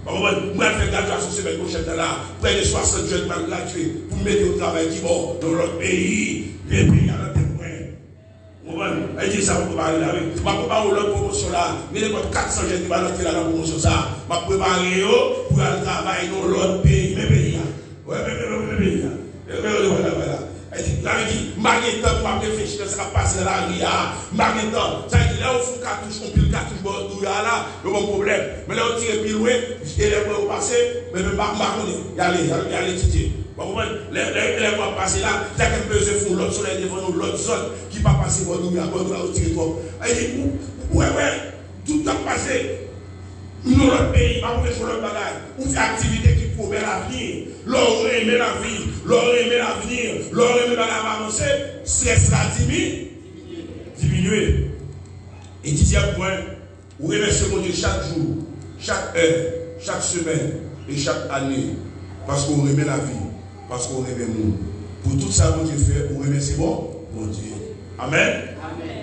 Moi, je fais graduation semaine prochaine là. Près de 60 jeunes qui gradués pour mettre au travail qui vont dans l'autre pays. Les pays à l'autre point. Elle dit ça, je ne parler là. Je prépare l'autre promotion là. Mais les 400 jeunes qui vont entrer là dans la promotion ça. Je prépare pour aller travailler dans l'autre pays. Mes pays. Oui, mes pays. Voilà. Elle dit, Magnetan, pour réfléchir, ça va passer dans la ria. Magnetan, ça dit, là, on fout cartouche, on pile cartouche, là, le bon problème. Mais là, on tire plus loin, et les points vont passer, mais même pas, il y a les titres. Les points passer là, il y a quelques font l'autre soleil devant nous, l'autre zone, qui va passer pour nous, on tire trop. Elle dit, ouais, tout a passé. Nous, notre pays, pas pour faire le bagage. On fait activité qui promet l'avenir. L'on aime la vie, l'on aime l'avenir, l'on aime avancer. Stress là diminuer. Et dixième point, vous remerciez mon Dieu chaque jour, chaque heure, chaque semaine et chaque année. Parce qu'on remet la vie, parce qu'on remet le monde. Pour tout ça, mon Dieu fait, vous remerciez mon Dieu. Amen.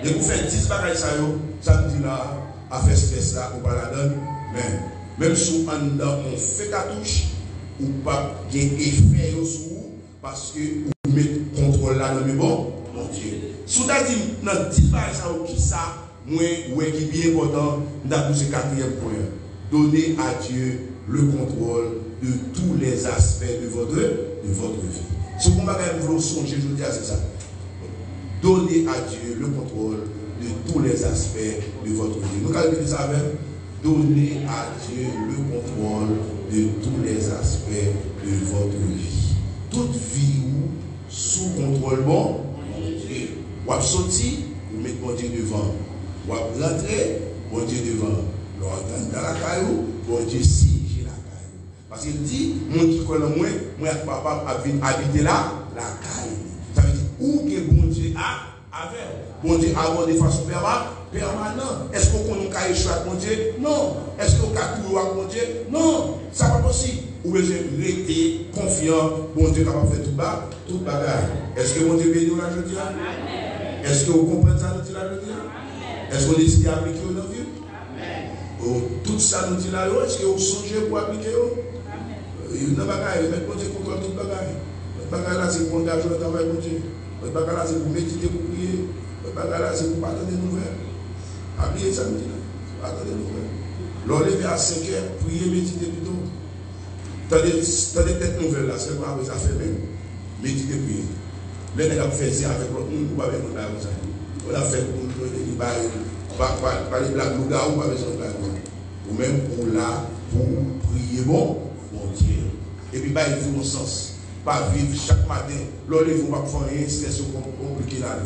Et vous faites 10 bagages, ça nous dit là, à faire stress là, ou pas la donne. Même si on fait cartouche, ou pas de effet sur vous, parce que vous mettez contrôle là dans le bon Dieu. Si vous avez dit, dans 10 bagages, qui ça, moi, qui est bien important, nous avons ce quatrième point. Donnez à Dieu le contrôle de tous les aspects de votre vie. Ce qu'on va vous songer, je vous dis, c'est ça. Donnez à Dieu le contrôle de tous les aspects de votre vie. Nous allons dire ça avec. Donnez à Dieu le contrôle de tous les aspects de votre vie. Toute vie sous contrôle bon Dieu. Vous avez sorti, vous mettez bon Dieu devant. Vous avez rentré, bon Dieu devant. Vous avez dans la caillou, bon Dieu siège la caillou. Parce qu'il dit, moi qui connais moi et papa habiter là, la caillou. Ça veut dire, où que bon Dieu a avec. Bon Dieu a de façon permanente. Est-ce qu'on connaît un cahier choix mon Dieu? Non. Est-ce qu'on a tout à mon Dieu? Non. Ça n'est pas possible. Ou besoin de rester confiant. Bon Dieu capable de faire tout bagage. Est-ce que mon Dieu bénit la jeudi? Est-ce que vous comprenez ça nous dit la jeudi? Est-ce qu'on décide d'appliquer dans la vie? Tout ça nous dit là, est-ce que vous songez pour appliquer? Il y a un bagage, mais bon Dieu contrôle tout bagage. Le bagage là, c'est pour engager le travail mon Dieu. Le bagage là, c'est pour méditer, pour prier. Le bagage là, c'est pour pas attendre des nouvelles. Appuyez ça, me dit là. Attendez des nouvelles. L'enlever à 5 heures, prier, méditer plutôt. Tendez tête nouvelle là, c'est pas ça fait même. Méditer, prier. Les gens qui font ça avec l'autre monde, ou pas avec l'autre monde. On a fait pour nous, pas les blagues, nous gars, ou pas besoin de blagues. Ou même pour là, pour prier, bon Dieu. Et puis, il faut un sens. Pas vivre chaque matin. L'enlever, vous ne pouvez pas faire rien, c'est compliqué là.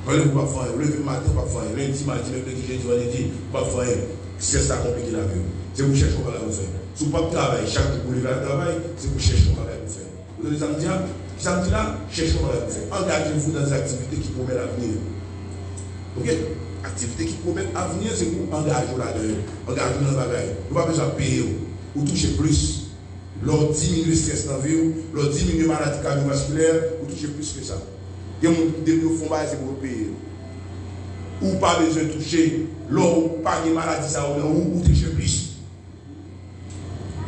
L'enlever, vous ne pouvez pas faire rien. Lever matin, vous ne pouvez pas faire rien. Lundi, mardi, mercredi, jeudi, vendredi, vous ne pouvez pas faire rien. C'est ça compliqué la vie. C'est pour chercher comment vous faire. Si vous ne pouvez pas travailler chaque jour pour lever le travail, c'est pour chercher comment vous faire. Vous avez samedi là, cherchez comment vous faire. Engagez-vous dans des activités qui promettent l'avenir. Ok? Activités qui promettent l'avenir, c'est pour engager là-dedans. Engagez-vous dans le bagage. Vous n'avez pas besoin de payer. Vous touchez plus. Leur diminuer le stress dans la vie, leur diminuer la maladie cardiovasculaire, vous touchez plus que ça. Il y a des gens qui font c'est pour payer. Ou pas besoin de toucher, l'or pas de maladie, ça ou toucher plus.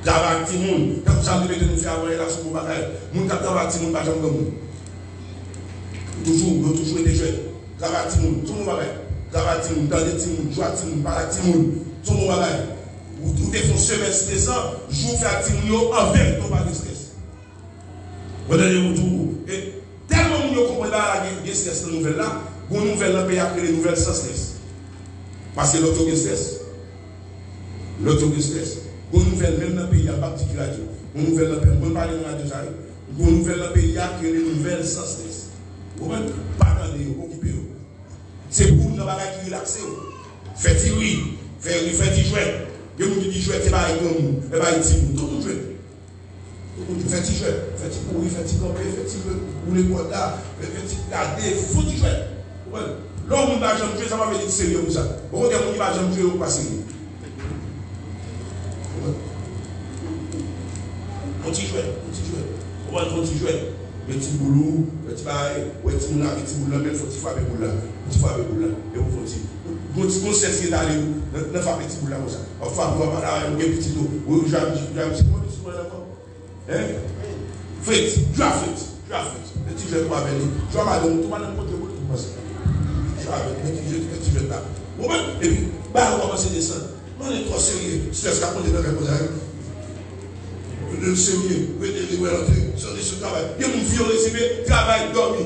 Travail petit monde, quand vous avez nous faire avoir là sur mon bagage, mon cap travail petit monde pas jamais comme nous. Toujours été jeune. Travail petit monde, tout mon bagage. Travail petit monde, dans des petits monde, joie petit monde, parler petit monde, tout mon bagage. Ou tout est font semaine stressant, jour faire petit monde avec ton pas de stress. Vous avez tout et tellement nous comprenons la stress dans la nouvelle là, pour nous nouvelle là payer après les nouvelles sans stress. Parce que l'autre stress. L'autre stress. Pour nous nouvelle même dans le pays, il y a pas de radio. Pour nous nouvelle dans le pays, on parle de radio ça. Pour nous nouvelle dans le pays, il y a que les nouvelles sans stress. Vous comprenez? Pas dans les occupés. C'est pour nous qui relaxer. Faites-y oui, faites-y jouer. Il y a des gens qui jouent, c'est pas comme nous, c'est pas ici, tout jouer. Faites-y jouer, faites-y courir, faites-y camper, faites-y rouler pour là, faites-y garder, faut-y jouer. L'homme qui va jamais jouer, ça va venir sérieux pour ça. Beaucoup de gens qui va jamais jouer, pas sérieux. On t'y jouer. On t'y jouer. petit boulot, petit bail, petit moulin, petit moulin, mais il faut frapper boulin, petit frapper boulin, et vous faut dire. Vous sait ce qui est allé, ne faites petit boulin comme ça. Enfin, vous avez un petit dos, vous avez un petit boulin encore. Hein? Faites, tu as fait. Le petit jeune m'a venu, tu as madame, tout le monde contre vous, tout passe. Tu as fait, le petit jeune là. Et puis, bah, on commence à descendre. On est trop sérieux, c'est ce qu'on dit dans les mosaïques. Le sérieux, vous êtes sur le travail. Il y a mon vieux recevé, travail, dormi.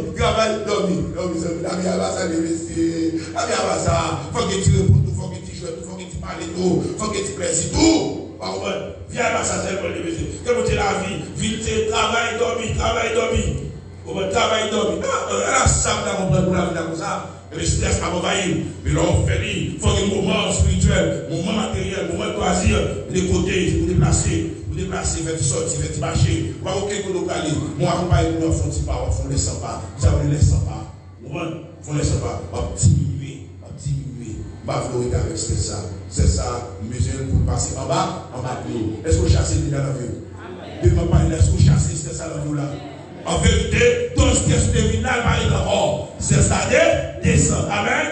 La vie à ça, la vie à ça. Faut que tu répondes tout, faut que tu joues tout, faut que tu parles tout, faut que tu plaisir tout. Viens à ça, c'est pour les baiser. Comme tu la vie, c'est travail, dormi. Travail, dormi. Là, ça, on va pour la vie comme ça. Le stress a envahi, mais là on fait il faut un moment spirituel, moment matériel, moment loisir, les côtés, vous déplacer, faites sortir, faites marcher, pas aucun coup de caler. Moi, accompagner nous, font petit pas, font les 100 pas, ça veut les 100 pas. Font les 100 pas, on va diminuer, pas vouloir avec ça. C'est ça, mesure pour passer en bas de l'eau. Est-ce que vous chassez déjà dans la vie? Est-ce que vous chassez, c'est ça dans la vie là? En vérité, tout ce qui est terminal va être hors. C'est ça, descend. Amen.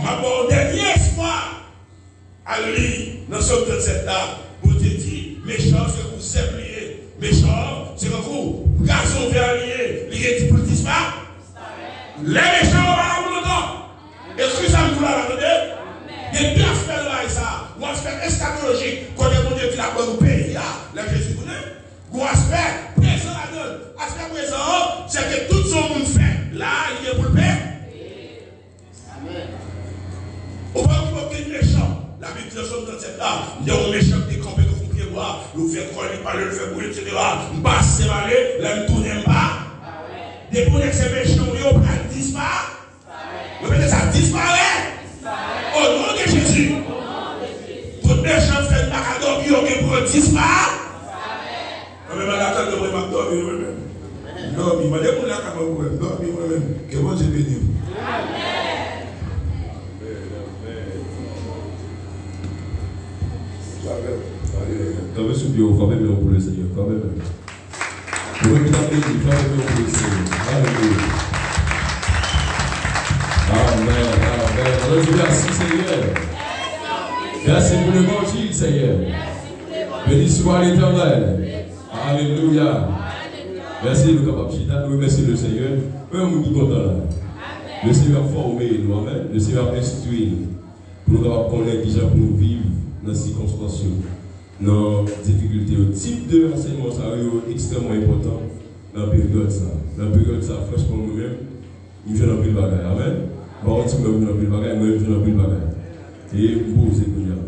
Ma bon dernier espoir. Alléluia. Dans ce 37 là, vous te dites, méchant, c'est que vous sépliez. Méchant, c'est que vous, garçon verrier, lié du politisme. Les méchants vont avoir longtemps. Est-ce que ça me voulait attendre? Il y a deux aspects de ça. Un aspect eschatologique, quand le bon Dieu qui l'a bon pays, là, Jésus connaît. Pour aspect présent la donne. Aspect présent, c'est que tout son monde fait. Là, il est pour le faire. Amen. Au moins, il y a un méchant. La Bible dit dans Somme 37 là, il y a un méchant qui est campé de son pied bois. Il fait croire, il parle, il fait brûler, etc. Il passe, c'est malé, là, il ne tourne pas. Des pour que ces méchants, ils disparaissent. Vous ça disparaît. Au nom de Jésus. Tout méchant fait une macador qui est pour disparaître. Même la tête de moi, je dormi moi-même. Dormi, je vais la caméra moi-même. Dormi moi-même. Que bon Dieu bénisse. Amen. Quand même, souviens, on va même pour le Seigneur. Quand même. Pour me taper, il faut même pour le Seigneur. Alléluia. Amen. Merci, Seigneur. Merci pour l'évangile, Seigneur. Béni soit l'Éternel. Alléluia. Merci, nous capables de nous remercier le Seigneur. Nous sommes contents là. Le Seigneur a formé nous, amen. Le Seigneur a instruit pour nous capables de connaître déjà pour nous vivre dans ces circonstances, dans les difficultés. Le type de enseignement est extrêmement important dans la période ça. Dans la période ça, franchement, nous-mêmes, nous faisons un peu de bagaille. Amen. Par contre, nous faisons un peu de bagaille, nous faisons un peu de bagaille. Et vous, vous êtes venus avec